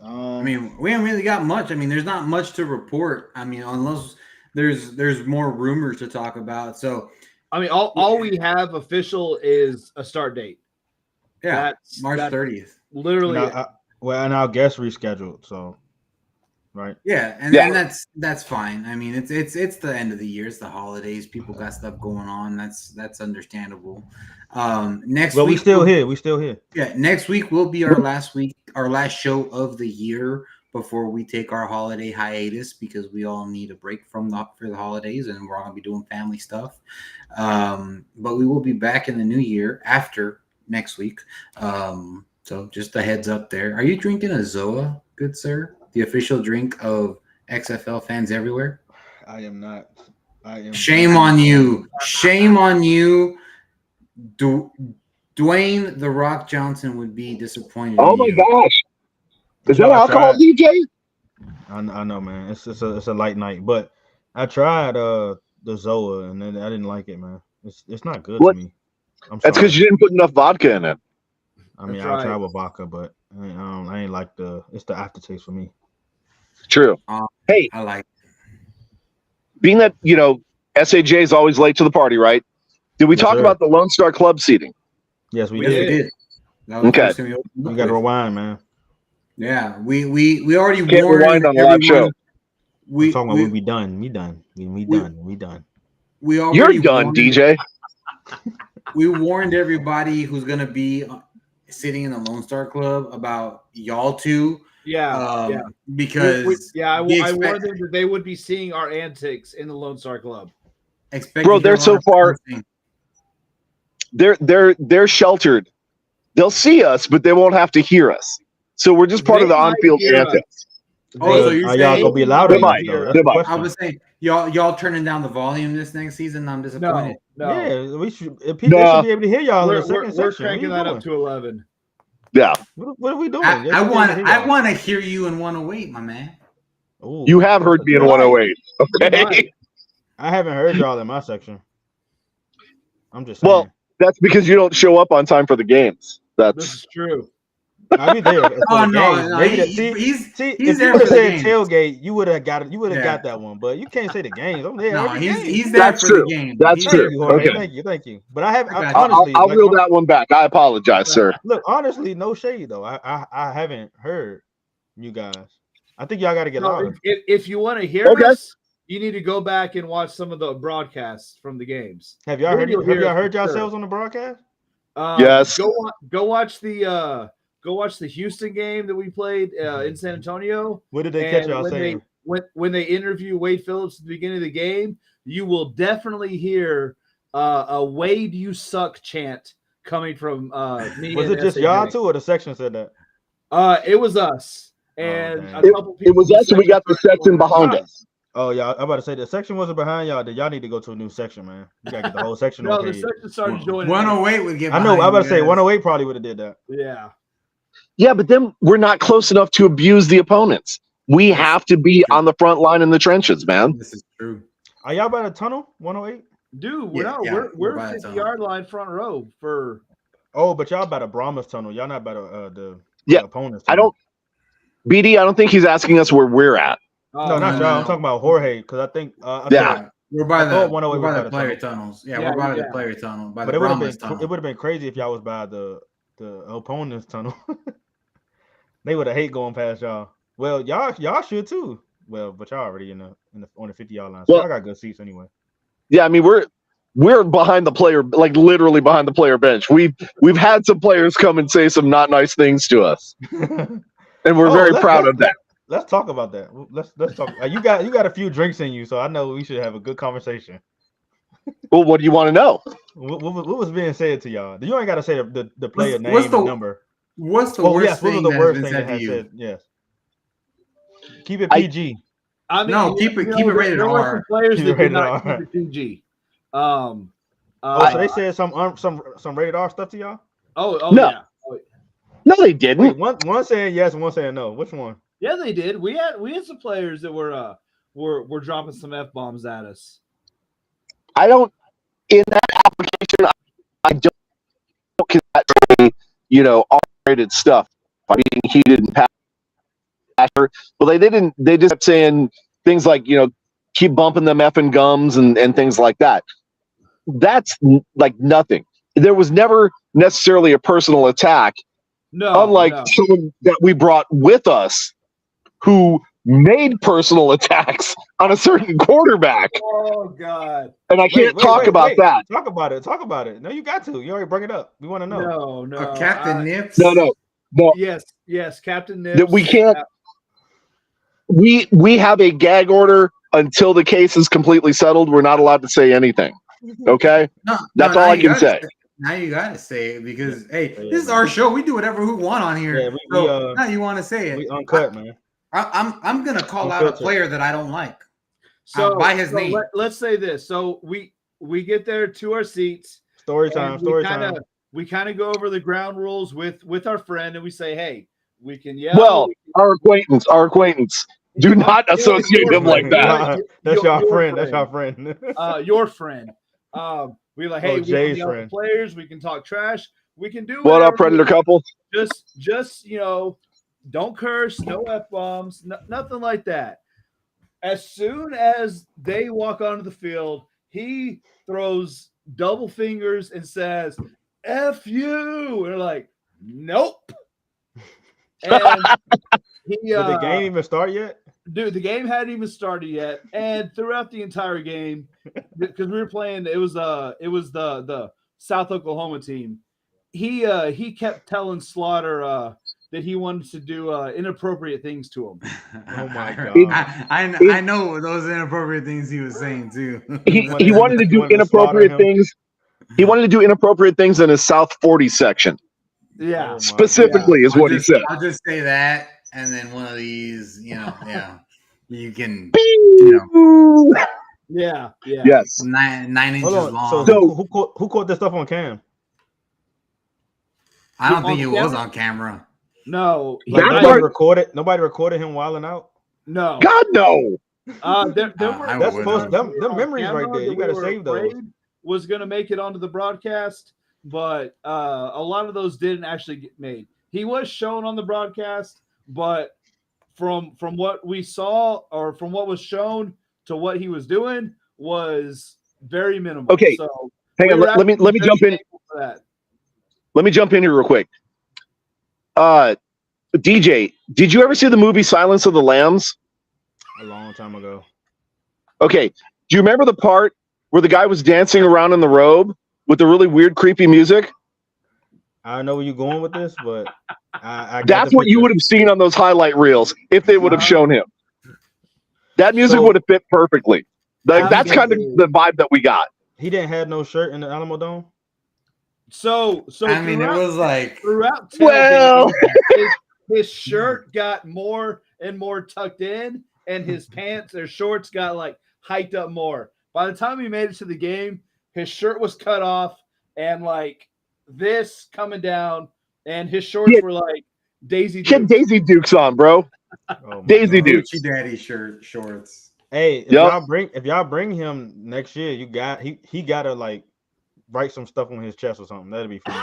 I mean, we haven't really got much. I mean, there's not much to report. I mean, unless there's more rumors to talk about. So I mean, all we have official is a start date. yeah, That's March 30th. Literally, and our guest rescheduled. So, right. Yeah, and that's fine. I mean, it's the end of the year. It's the holidays. People got stuff going on. That's understandable. Next But week we still here. We still here. Yeah, next week will be our last show of the year before we take our holiday hiatus because we all need a break for the holidays and we're all gonna be doing family stuff. But we will be back in the new year after next week. So just a heads up there. Are you drinking a Zoa, good sir? The official drink of XFL fans everywhere? I am not. I am. Shame on you. Shame on you. Dwayne The Rock Johnson would be disappointed. Oh in my you. gosh. Is that No, I alcohol, tried. DJ? I know, man. It's a light night, but I tried the Zoa and I didn't like it, man. It's not good What? to me. I'm That's sorry. because you didn't put enough vodka in it. I mean, That's I'll right. try with vodka, but I ain't like it's the aftertaste for me. True. Hey, I like being that, SAJ is always late to the party, right? Did we Yes, talk sir. about the Lone Star Club seating? Yes, we We Yes, we did. did. did. That was Okay. the first thing we opened We up got to with. rewind, man. Yeah, we already Can't warned rewind on a live everyone. show. I'm talking about we done. We done. We done. We already You're done, warned, DJ. We warned everybody who's gonna be sitting in the Lone Star Club about y'all two. yeah. Because I we warned expect- them that they would be seeing our antics in the Lone Star Club. expect Bro, to hear they're a lot so of far- things. They're sheltered. They'll see us, but they won't have to hear us. So we're just part They of the might on-field hear us. antics. Oh, so you're are y'all saying- gonna be louder? They might. Though? That's They the might. I question. was saying y'all turning down the volume this next season. I'm disappointed. No. Yeah, we should. They Nah. should be able to hear y'all in We're, the second we're section. What cranking you that doing? up to 11. Yeah. What are we doing? I They should be able to hear y'all. want to hear you in 108, my man. Ooh, You have heard me in Right. 108. You Okay. might. I haven't heard y'all in my section. I'm just saying. Well, that's because you don't show up on time for the games. This That's is true. I'll be there. For Oh the no, games. no, Maybe he's see, he's if there you would have for the said games. tailgate, you would have got it. You would have Yeah. got that one. But you can't say the games. I'm there no, every he's game. he's there That's for true. the game. That's He's true. there Thank you, for the Jorge. Okay. Thank you. But I have I got you. honestly, I'll like, reel that one back. I apologize, sir. look, honestly, no shade though. I haven't heard you guys. I think y'all got to get No, louder. if you want to hear Okay. us, you need to go back and watch some of the broadcasts from the games. Have y'all Then heard? you'll Have hear y'all us heard for sure. yourselves on the broadcast? Yes. Go watch the Houston game that we played in San Antonio. What did they catch y'all when saying? when they interview Wade Phillips at the beginning of the game, you will definitely hear a "Wade, you suck" chant coming from me. Was and it just SAJ. y'all two, or the section said that? It was us and dang. a couple people. It was us, and we got the section behind us. Oh yeah, I'm about to say the section wasn't behind y'all. Then y'all need to go to a new section, man. You gotta get the whole section No, on the page. section started joining. 108 would get. I know. I'm about to say behind you guys. 108 probably would have did that. Yeah. Yeah, but then we're not close enough to abuse the opponents. We have to be on the front line in the trenches, man. This is true. Are y'all by the tunnel? 108? Dude, Yeah, we're by the 50-yard line front row for. Oh, but y'all by the Brahmas tunnel. Y'all not by the Yeah, opponents. I don't. BD, I don't think he's asking us where we're at. No, not no, y'all. no. I'm talking about Jorge because I think. Yeah. We're by I the thought 108 we're by was by the the player tunnel. tunnels. Yeah, Yeah, we're by yeah. the player tunnel. By But the it would have Brahmas been tunnel. it would have been crazy if y'all was by the opponent's tunnel. They would have hate going past y'all. Well, y'all should too. Well, but y'all already on the 50-yard line. So Well- y'all got good seats anyway. Yeah, I mean we're behind the player, like literally behind the player bench. We've had some players come and say some not nice things to us, and we're very proud of that. Let's talk about that. Let's talk. You got a few drinks in you, so I know we should have a good conversation. Well, what do you want to know? What was being said to y'all? You ain't got to say the player What's- name what's and the- number. What's the Oh worst yes, what was thing the that worst has been thing that said to has you? said? Yes. Keep it I- PG. I mean, No, keep it there rated were R. some players Keep that it did rated not R. keep it PG. So they said some rated R stuff to y'all. Oh No. yeah. No, they didn't. Wait, one saying yes, one saying no. Which one? Yeah, they did. We had some players that were dropping some F-bombs at us. I don't. In that application, I don't consider R-rated stuff by being heated and passionate. Well, they didn't. They just kept saying things like keep bumping them effing gums and things like that. That's like nothing. There was never necessarily a personal attack, unlike someone that we brought with us who made personal attacks on a certain quarterback. Oh God! And I can't talk about that. Talk about it. Talk about it. No, you got to. You already bring it up. We want to know. No. Captain Nips. No. Yes, Captain Nips. We can't. We have a gag order until the case is completely settled. We're not allowed to say anything. Okay, that's all I can say. Now you gotta say it because hey, this is our show. We do whatever we want on here. Yeah, so now you want to say it. We uncut, man. I'm gonna call out a player that I don't like. So by his name. Let's say this. So we get there to our seats. Story time. We kind of go over the ground rules with our friend, and we say, hey, we can yell. Well, our acquaintance. Do not associate him like that. That's your friend. That's your friend. Your friend. We're like, hey, we can yell at players. We can talk trash. We can do what up, Predator couple? Just don't curse, no F-bombs, nothing like that. As soon as they walk onto the field, he throws double fingers and says, F you. And they're like, nope. And did the game even start yet? Dude, the game hadn't even started yet. And throughout the entire game, because we were playing, it was the South Oklahoma team. He kept telling Slaughter that he wanted to do inappropriate things to him. Oh my God! I know those inappropriate things he was saying too. He wanted to do inappropriate things. He wanted to do inappropriate things in his South 40 section. Yeah, specifically is what he said. I'll just say that, and then one of these, you can, yeah, yes, 9 inches long. So who caught this stuff on cam? I don't think it was on camera. No, nobody recorded him wilding out. No, God no. Them memories right there. You got to save those. Was going to make it onto the broadcast, but a lot of those didn't actually get made. He was shown on the broadcast, but from what we saw or from what was shown to what he was doing was very minimal. Okay, so hang on. Let me jump in. Let me jump in here real quick. DJ, did you ever see the movie Silence of the Lambs? A long time ago. Okay. Do you remember the part where the guy was dancing around in the robe with the really weird, creepy music? I know where you're going with this, but I got That's the what you picture. would have seen on those highlight reels if they would have shown him. That music So- would have fit perfectly. Like, that's kind of the vibe that we got. He didn't have no shirt in the Alamo Dome. So I mean, it throughout- was like throughout Well- his shirt got more and more tucked in, and his pants or shorts got like hiked up more. By the time he made it to the game, his shirt was cut off and like this coming down, and his shorts Yeah. were like Daisy He had Dukes. Daisy Dukes on, bro. Oh my Daisy God. Duke. Gucci Daddy shorts. Hey, if Yup. y'all bring him next year, he gotta like write some stuff on his chest or something. That'd be funny.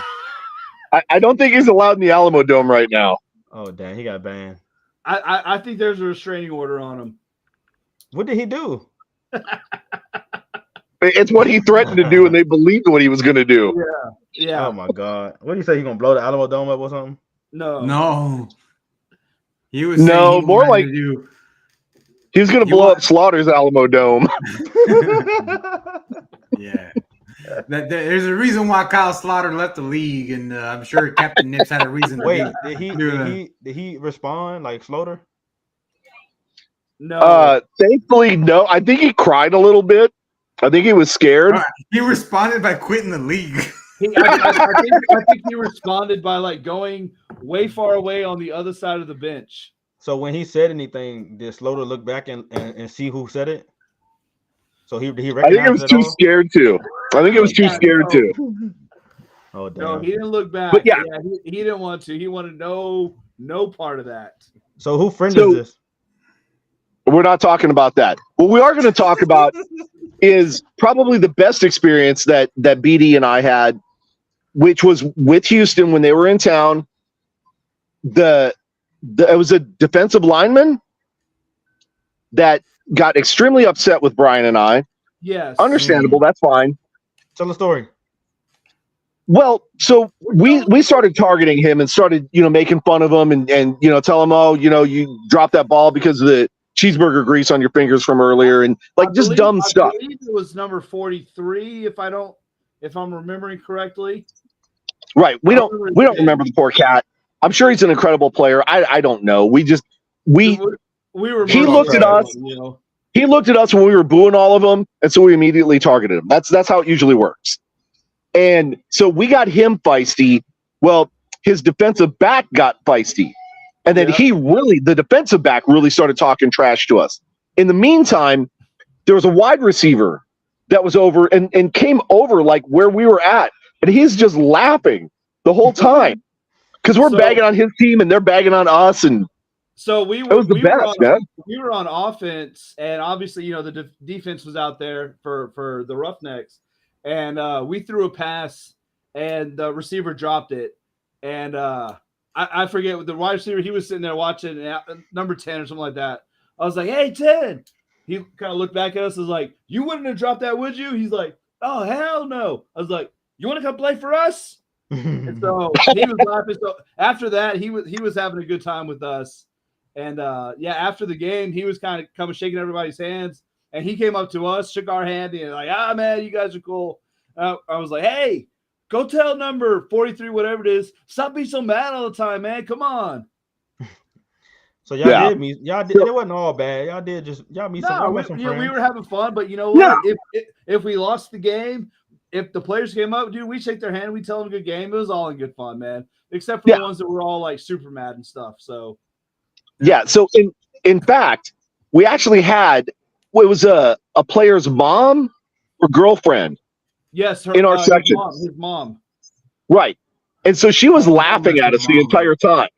I don't think he's allowed in the Alamo Dome right now. Oh damn, he got banned. I think there's a restraining order on him. What did he do? It's what he threatened to do, and they believed what he was going to do. Yeah, Oh my God. What do you say? He gonna blow the Alamo Dome up or something? no. He was No, saying he more wanted like- to do. He was going to You blow want- up Slaughter's Alamo Dome. Yeah. There's a reason why Kyle Slaughter left the league, and I'm sure Captain Nips had a reason. To Wait, do. did he respond like Slaughter? No. Thankfully, no. I think he cried a little bit. I think he was scared. He responded by quitting the league. I think he responded by like going way far away on the other side of the bench. So when he said anything, did Slaughter look back and see who said it? So he I think recognized it was it too all? scared to. I think it was too Yeah, scared no. to. Oh damn. No, he didn't look back. But yeah. he didn't want to. He wanted no part of that. So who friend So- is this? We're not talking about that. What we are going to talk about is probably the best experience that BD and I had, which was with Houston when they were in town. It was a defensive lineman that got extremely upset with Brian and I. Yes. Understandable. That's fine. Tell the story. Well, so we started targeting him and started, making fun of him and tell him, oh, you dropped that ball because of the cheeseburger grease on your fingers from earlier, and like just dumb stuff. I believe it was number 43, if I'm remembering correctly. Right. We don't remember the poor cat. I'm sure he's an incredible player. I don't know. We were. He looked at us. He looked at us when we were booing all of them, and so we immediately targeted him. That's how it usually works. And so we got him feisty. Well, his defensive back got feisty. And then the defensive back really started talking trash to us. In the meantime, there was a wide receiver that was over and came over like where we were at. And he's just laughing the whole time because we're bagging on his team and they're bagging on us. And so we it was the best, man. We were on offense, and obviously, the defense was out there for the Roughnecks. And we threw a pass, and the receiver dropped it. And I forget what the wide receiver, he was sitting there watching number 10 or something like that. I was like, hey, 10. He kind of looked back at us and was like, you wouldn't have dropped that, would you? He's like, oh, hell no. I was like, you want to come play for us? And so he was laughing. So after that, he was having a good time with us. And after the game, he was kind of coming shaking everybody's hands. And he came up to us, shook our hand, and like, man, you guys are cool. I was like, hey, go tell number 43, whatever it is, stop being so mad all the time, man. Come on. So y'all did meet. Y'all did. It wasn't all bad. Y'all did just meet No, some we friends. were having fun, but you know what? If we lost the game, if the players came up, dude, we shake their hand, we tell them good game. It was all in good fun, man. Except for the ones that were all like super mad and stuff. So so in fact, we actually had it was a player's mom or girlfriend. Yes, her, in our section. His mom. Right. And so she was laughing at us the entire time.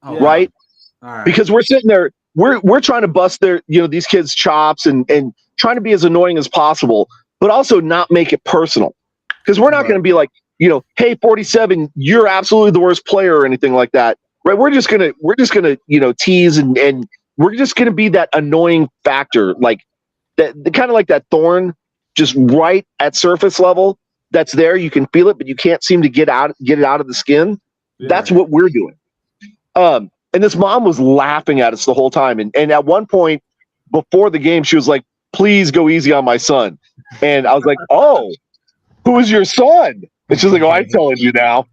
Oh, right? All right. Because we're sitting there, we're trying to bust their, these kids' chops and trying to be as annoying as possible, but also not make it personal. Because we're not going to be like, hey, 47, you're absolutely the worst player or anything like that. Right. We're just gonna tease and we're just gonna be that annoying factor, like that kind of like that thorn just right at surface level that's there. You can feel it, but you can't seem to get it out of the skin. Yeah. That's what we're doing. And this mom was laughing at us the whole time. And at one point before the game, she was like, please go easy on my son. And I was like, oh, who is your son? It's just like, oh, I'm telling you now,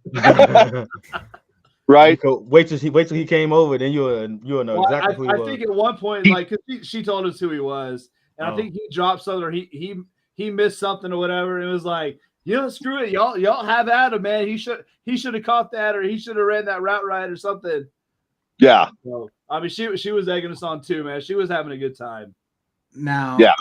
right? Wait till he came over, then you'll know Well, exactly who he I was. think at one point, like, 'cause she told us who he was, and I think he dropped something, or he missed something or whatever. And it was like, screw it, y'all have at him, man. He should have caught that, or he should have ran that route right, or something. Yeah. So, I mean, she was egging us on too, man. She was having a good time. Now, Yeah.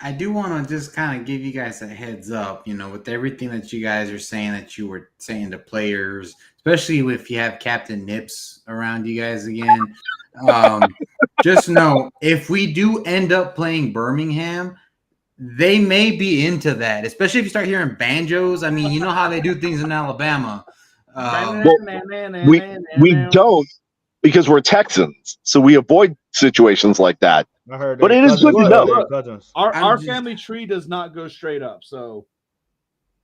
I do want to just kind of give you guys a heads up, with everything that you guys are saying, that you were saying to players, especially if you have Captain Nips around you guys again. Just know, if we do end up playing Birmingham, they may be into that, especially if you start hearing banjos. I mean, you know how they do things in Alabama. We don't, because we're Texans, so we avoid situations like that. I heard, but it is good to know. Our family tree does not go straight up, so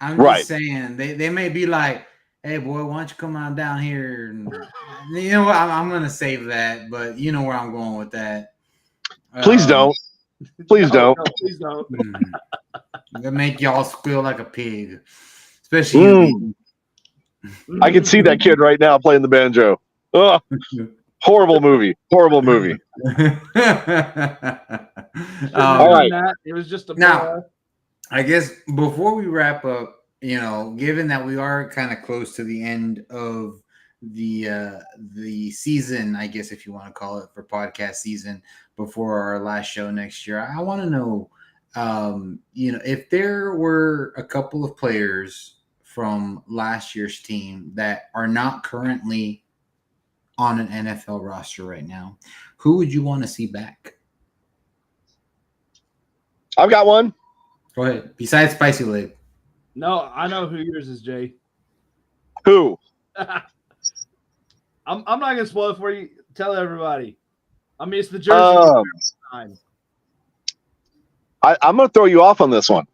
I'm just saying they may be like, "Hey, boy, why don't you come on down here?" And, you know what? I'm going to save that, but you know where I'm going with that. Please don't. Please don't. No, please don't. That make y'all squeal like a pig, especially. I can see that kid right now playing the banjo. Oh, horrible movie. Horrible movie. All right. It was just now. I guess before we wrap up, given that we are kind of close to the end of the season, I guess if you want to call it, for podcast season, before our last show next year, I want to know, if there were a couple of players from last year's team that are not currently on an NFL roster right now, who would you want to see back? I've got one. Go ahead. Besides Spicy Leg. No, I know who yours is, Jay. Who? I'm not gonna spoil it for you. Tell everybody. I mean, it's the jersey time. I'm gonna throw you off on this one.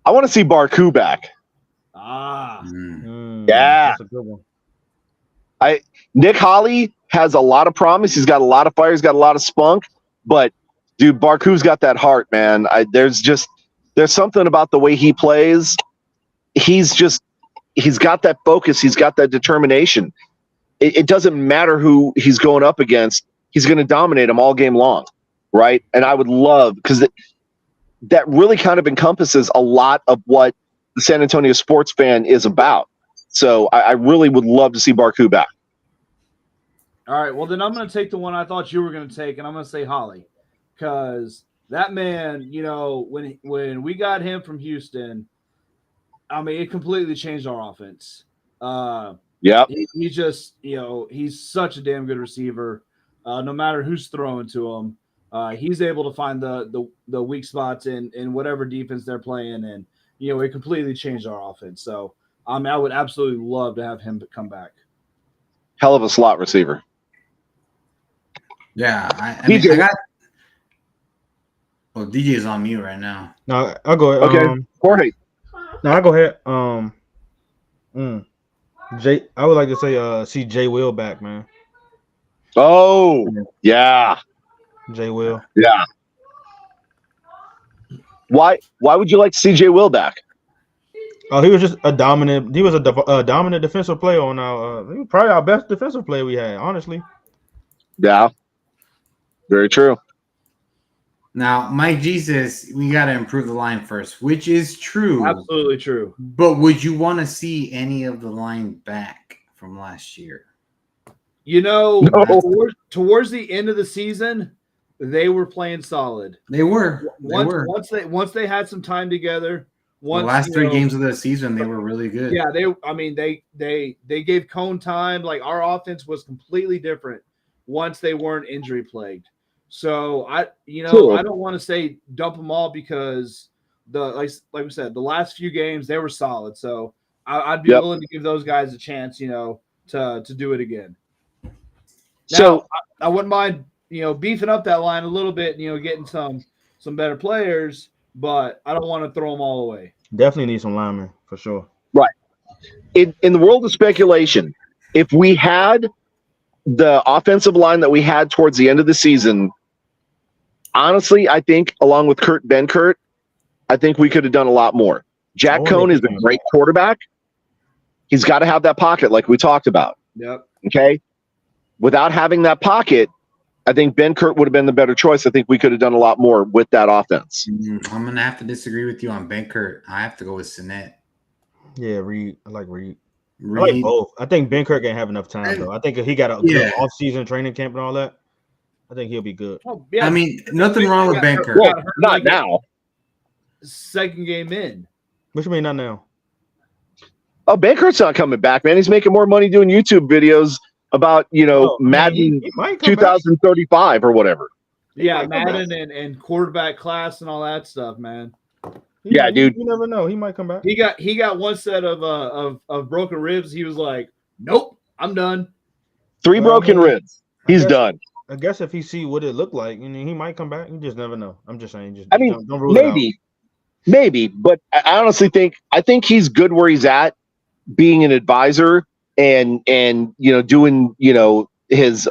I want to see Barku back. Yeah, that's a good one. Nick Holley has a lot of promise. He's got a lot of fire. He's got a lot of spunk. But dude, Barku's got that heart, man. There's something about the way he plays. He's got that focus. He's got that determination. It doesn't matter who he's going up against. He's going to dominate him all game long, right? And I would love, because that really kind of encompasses a lot of what the San Antonio sports fan is about. So I really would love to see Barku back. All right, well, then I'm going to take the one I thought you were going to take, and I'm going to say Holley, because that man, when we got him from Houston, I mean, it completely changed our offense. Yeah, he just, he's such a damn good receiver. No matter who's throwing to him, he's able to find the weak spots in whatever defense they're playing, and it completely changed our offense. So I would absolutely love to have him come back. Hell of a slot receiver. Yeah, I got. Well, DJ's on mute right now. No, I'll go ahead. Okay, Jorge. No, I'll go ahead. Jay, I would like to say see Jay Will back, man. Oh, yeah. Jay Will. Yeah. Why would you like to see Jay Will back? Oh, he was just a dominant. He was a dominant defensive player on our. Probably our best defensive player we had, honestly. Yeah. Very true. Now, Mike G says we got to improve the line first, which is true. Absolutely true. But would you want to see any of the line back from last year? No. Towards the end of the season, they were playing solid. They were. Once they had some time together. The last 3 games of the season, they were really good. Yeah, they gave Cone time. Like, our offense was completely different once they weren't injury plagued. So I don't want to say dump them all, because like we said, the last few games they were solid. So I'd be willing to give those guys a chance, to do it again. Now, I wouldn't mind, beefing up that line a little bit, getting some better players, but I don't want to throw them all away. Definitely need some linemen for sure. Right. In the world of speculation, if we had the offensive line that we had towards the end of the season, honestly, I think along with Kurt Benkert, I think we could have done a lot more. Jack Cohn is a great quarterback, He's got to have that pocket like we talked about. Yep. Okay. Without having that pocket, I think Ben Kurt would have been the better choice. I think we could have done a lot more with that offense. I'm gonna have to disagree with you on Benkert. I have to go with Sinet. Yeah, Reed. I like Reed. I like Reed, both. I think Ben Kirk can't have enough time though. I think if he got a good off-season training camp and all that, I think he'll be good. Oh, yeah. I mean, nothing wrong with Benkert. Well, not now. Second game in. What you mean not now? Oh, Ben Kurt's not coming back, man. He's making more money doing YouTube videos about, Madden he might come back. 2035 or whatever. Yeah, might come Madden and quarterback class and all that stuff, man. Yeah, dude. You never know. He might come back. He got one set of broken ribs. He was like, "Nope, I'm done." 3 broken ribs. He's done. I guess if he see what it looked like, he might come back. You just never know. I'm just saying. Don't rule maybe, but I honestly think he's good where he's at, being an advisor and doing his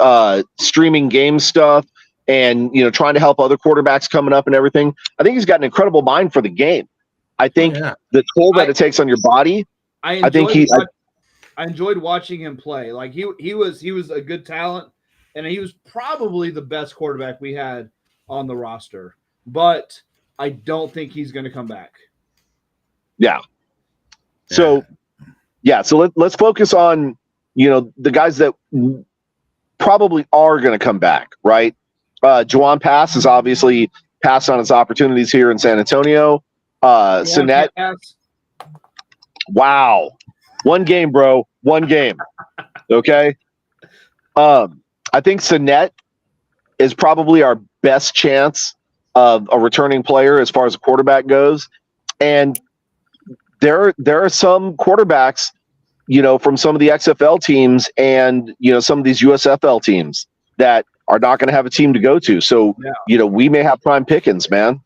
streaming game stuff and trying to help other quarterbacks coming up and everything. I think he's got an incredible mind for the game. I think the toll that it takes on your body. I enjoyed watching him play. Like he was a good talent, and he was probably the best quarterback we had on the roster. But I don't think he's going to come back. Yeah. So let's focus on the guys that probably are going to come back, right? Juwan Pass has obviously passed on his opportunities here in San Antonio. Sinet. Wow. One game, bro. One game. Okay. I think Sinet is probably our best chance of a returning player as far as a quarterback goes. And there are some quarterbacks, from some of the XFL teams and, some of these USFL teams that are not going to have a team to go to. So, we may have prime pickings, man.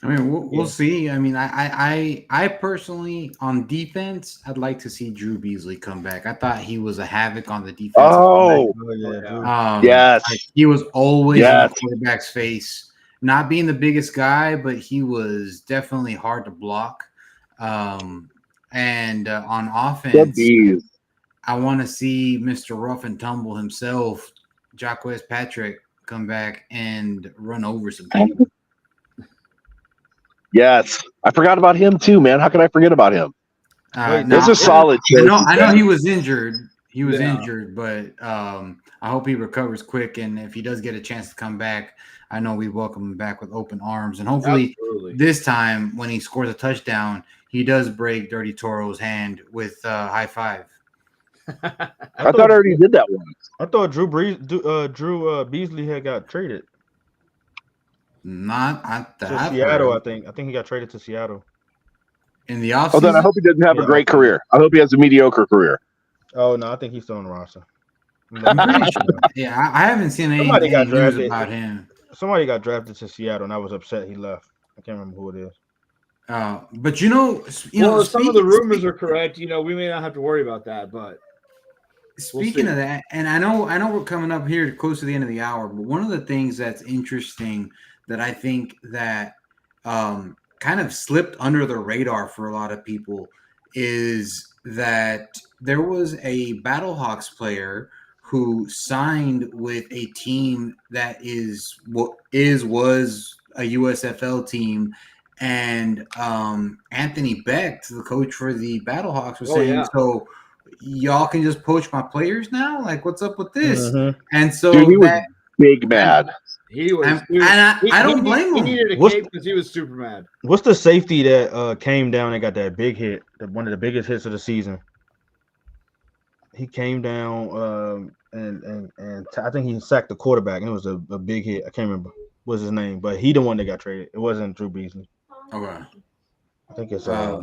I mean, we'll see. I mean, I personally, on defense, I'd like to see Drew Beasley come back. I thought he was a havoc on the defense. Yes. He was always in the quarterback's face. Not being the biggest guy, but he was definitely hard to block. And on offense, I want to see Mr. Rough and Tumble himself, Jacquez Patrick, come back and run over some people. Yes, I forgot about him too, man. How can I forget about him? Those are solid. I know he was injured. He was injured, but I hope he recovers quick. And if he does get a chance to come back, I know we welcome him back with open arms. And hopefully this time when he scores a touchdown, he does break Dirty Toro's hand with high five. I thought I already did that once. I thought Drew Beasley had got traded. Not at the Seattle, I think. I think he got traded to Seattle in the offseason. Oh, then I hope he doesn't have a great career. I hope he has a mediocre career. Oh no, I think he's still on the roster. Yeah, I haven't seen any news about him. Somebody got drafted to Seattle, and I was upset he left. I can't remember who it is. But some of the rumors are correct. We may not have to worry about that, but speaking of that, and I know we're coming up here close to the end of the hour, but one of the things that's interesting that I think that kind of slipped under the radar for a lot of people is that there was a Battlehawks player who signed with a team that was a USFL team, and Anthony Beck, the coach for the Battlehawks, was saying, "So y'all can just poach my players now? Like, what's up with this?" Mm-hmm. And so he was big mad. I don't blame him. He needed a cape because he was super mad. What's the safety that came down and got that big hit? One of the biggest hits of the season. He came down and I think he sacked the quarterback, and it was a big hit. I can't remember what's his name, but he the one that got traded. It wasn't Drew Beasley. Okay. I think it's I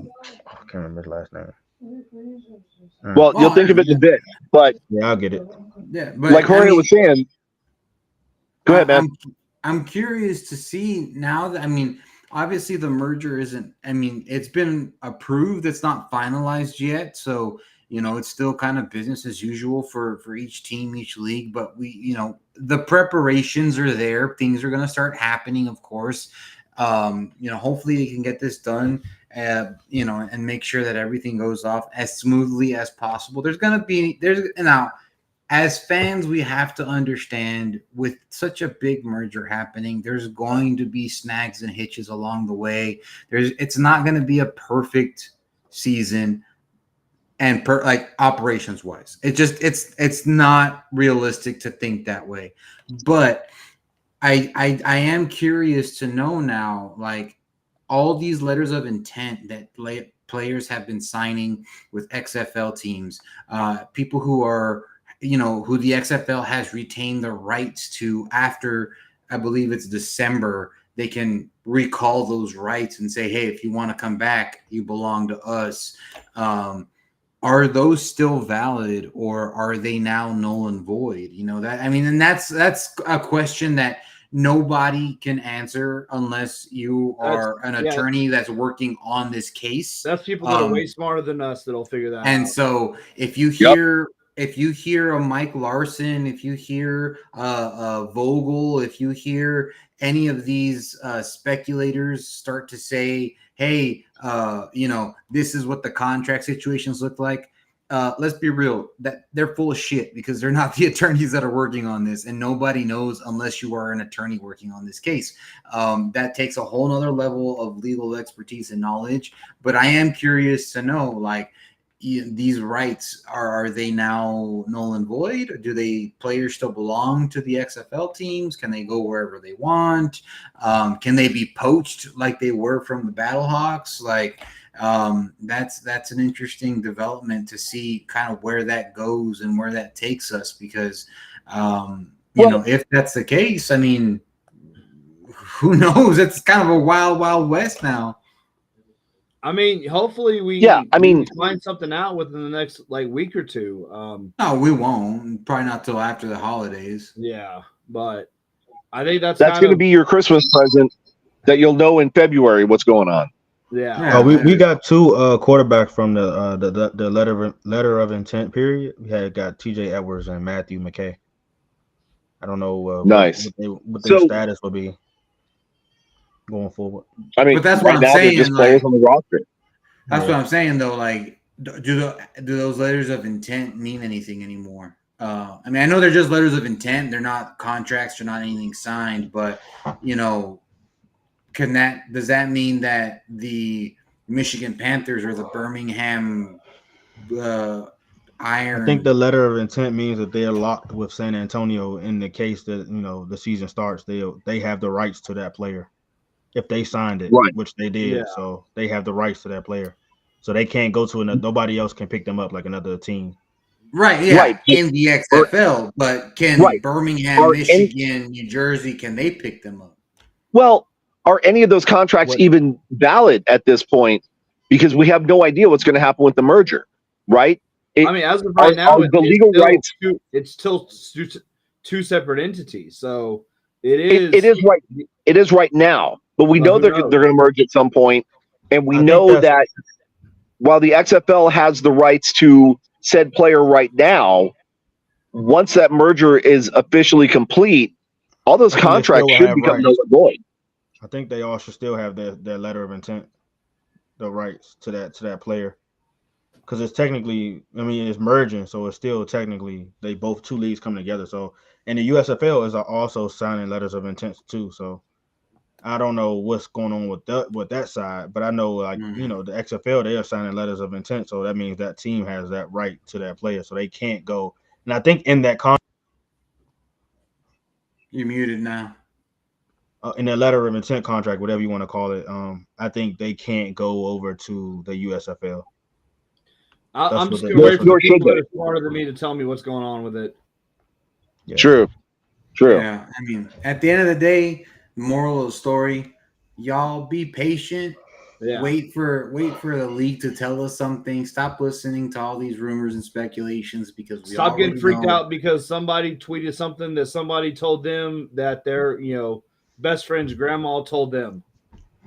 can't remember his last name. Well, you'll think of it in a bit, but yeah, I'll get it. Yeah, but like Jorge was saying. Go ahead, man. I'm curious to see now that, obviously the merger isn't, it's been approved. It's not finalized yet. So, it's still kind of business as usual for each team, each league. But the preparations are there. Things are going to start happening, of course. Hopefully they can get this done and make sure that everything goes off as smoothly as possible. There's now, as fans, we have to understand with such a big merger happening, there's going to be snags and hitches along the way. It's not going to be a perfect season and like operations wise. It's not realistic to think that way. But I am curious to know now, like all these letters of intent that players have been signing with XFL teams, people who are who the XFL has retained the rights to after, I believe it's December, they can recall those rights and say, hey, if you want to come back, you belong to us. Are those still valid, or are they now null and void? And that's a question that nobody can answer unless you are an attorney that's working on this case. That's people that are way smarter than us that'll figure that out. And so if you hear a Mike Larson, if you hear Vogel, if you hear any of these speculators start to say, hey, this is what the contract situations look like, let's be real, that they're full of shit, because they're not the attorneys that are working on this, and nobody knows unless you are an attorney working on this case. That takes a whole nother level of legal expertise and knowledge. But I am curious to know, like, these rights, are they now null and void? Do players still belong to the XFL teams? Can they go wherever they want? Can they be poached like they were from the Battlehawks? Like, that's an interesting development to see kind of where that goes and where that takes us, because if that's the case, I mean, who knows? It's kind of a wild west now. I mean, hopefully we find something out within the next week or two. No, we won't. Probably not till after the holidays. Yeah, but I think that's going to be your Christmas present, that you'll know in February what's going on. Yeah. We got two quarterbacks from the letter of intent period. We got TJ Edwards and Matthew McKay. I don't know nice what their status will be going forward. I mean, but that's what I'm saying. Just players on the roster. That's what I'm saying, though. Like, do those letters of intent mean anything anymore? I mean, I know they're just letters of intent. They're not contracts. They're not anything signed. But does that mean that the Michigan Panthers or the Birmingham Iron? I think the letter of intent means that they're locked with San Antonio in the case that the season starts. They have the rights to that player if they signed it, right, which they did. Yeah. So they have the rights to that player. So they can't go to another. Nobody else can pick them up like another team. Right. Yeah. Right. In the XFL, but can Birmingham, Michigan, New Jersey, can they pick them up? Well, are any of those contracts even valid at this point? Because we have no idea what's going to happen with the merger, right? As of right now, the legal rights. It's still two separate entities, so it is. It is right now, but we know they're going to merge at some point, and we know that while the XFL has the rights to said player right now, once that merger is officially complete, all those contracts should become null and void. I think they all should still have their letter of intent, the rights to that player, because it's technically, it's merging, so it's still technically two leagues coming together. So, and the USFL is also signing letters of intent too. So, I don't know what's going on with that side, but I know the XFL, they are signing letters of intent, so that means that team has that right to that player, so they can't go. And I think in that contract, you're muted now. In the letter of intent contract, whatever you want to call it, I think they can't go over to the USFL. I'm just going to wait for the people that are smarter than me to tell me what's going on with it. Yeah. True. Yeah, at the end of the day, moral of the story, y'all be patient. Yeah. Wait for the league to tell us something. Stop listening to all these rumors and speculations, because we stop getting freaked out because somebody tweeted something that somebody told them that their best friend's grandma told them.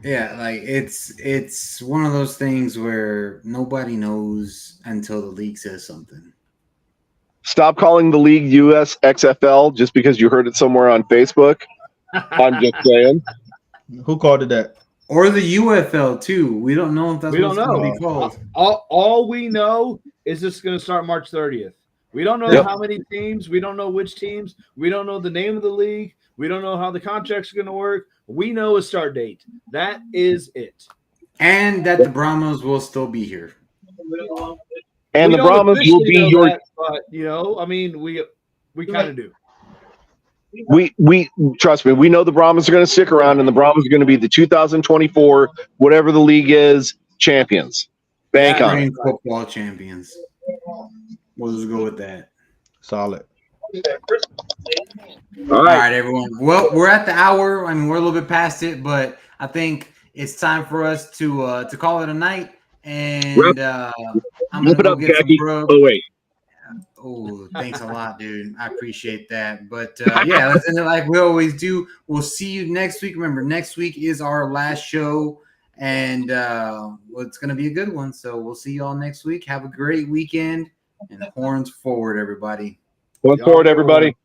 Yeah, like it's one of those things where nobody knows until the league says something. Stop calling the league US XFL just because you heard it somewhere on Facebook. I'm just saying. Who called it that? Or the UFL too. We don't know if that's We what's don't going to know. be called. All we know is it's going to start March 30th. We don't know Yep. how many teams. We don't know which teams. We don't know the name of the league. We don't know how the contracts are going to work. We know a start date. That is it. And that the Brahmas will still be here. And We the don't Brahmas will officially be know your that, but I mean, we kind of do. we trust me, we know the Brahmas are going to stick around, and the Brahmas are going to be the 2024 whatever the league is champions. Bank Yeah, on it. Spring football champions. We'll just go with that. Solid. All All right. right, everyone. Well, we're at the hour. I mean, we're a little bit past it, but I think it's time for us to call it a night. And I'm gonna Wrap it go up, get some Jackie. grub. Oh wait. Oh, thanks a lot, dude. I appreciate that. But yeah, let's end it like we always do. We'll see you next week. Remember, next week is our last show, and it's going to be a good one. So we'll see you all next week. Have a great weekend, and horns forward, everybody. Going forward, everybody.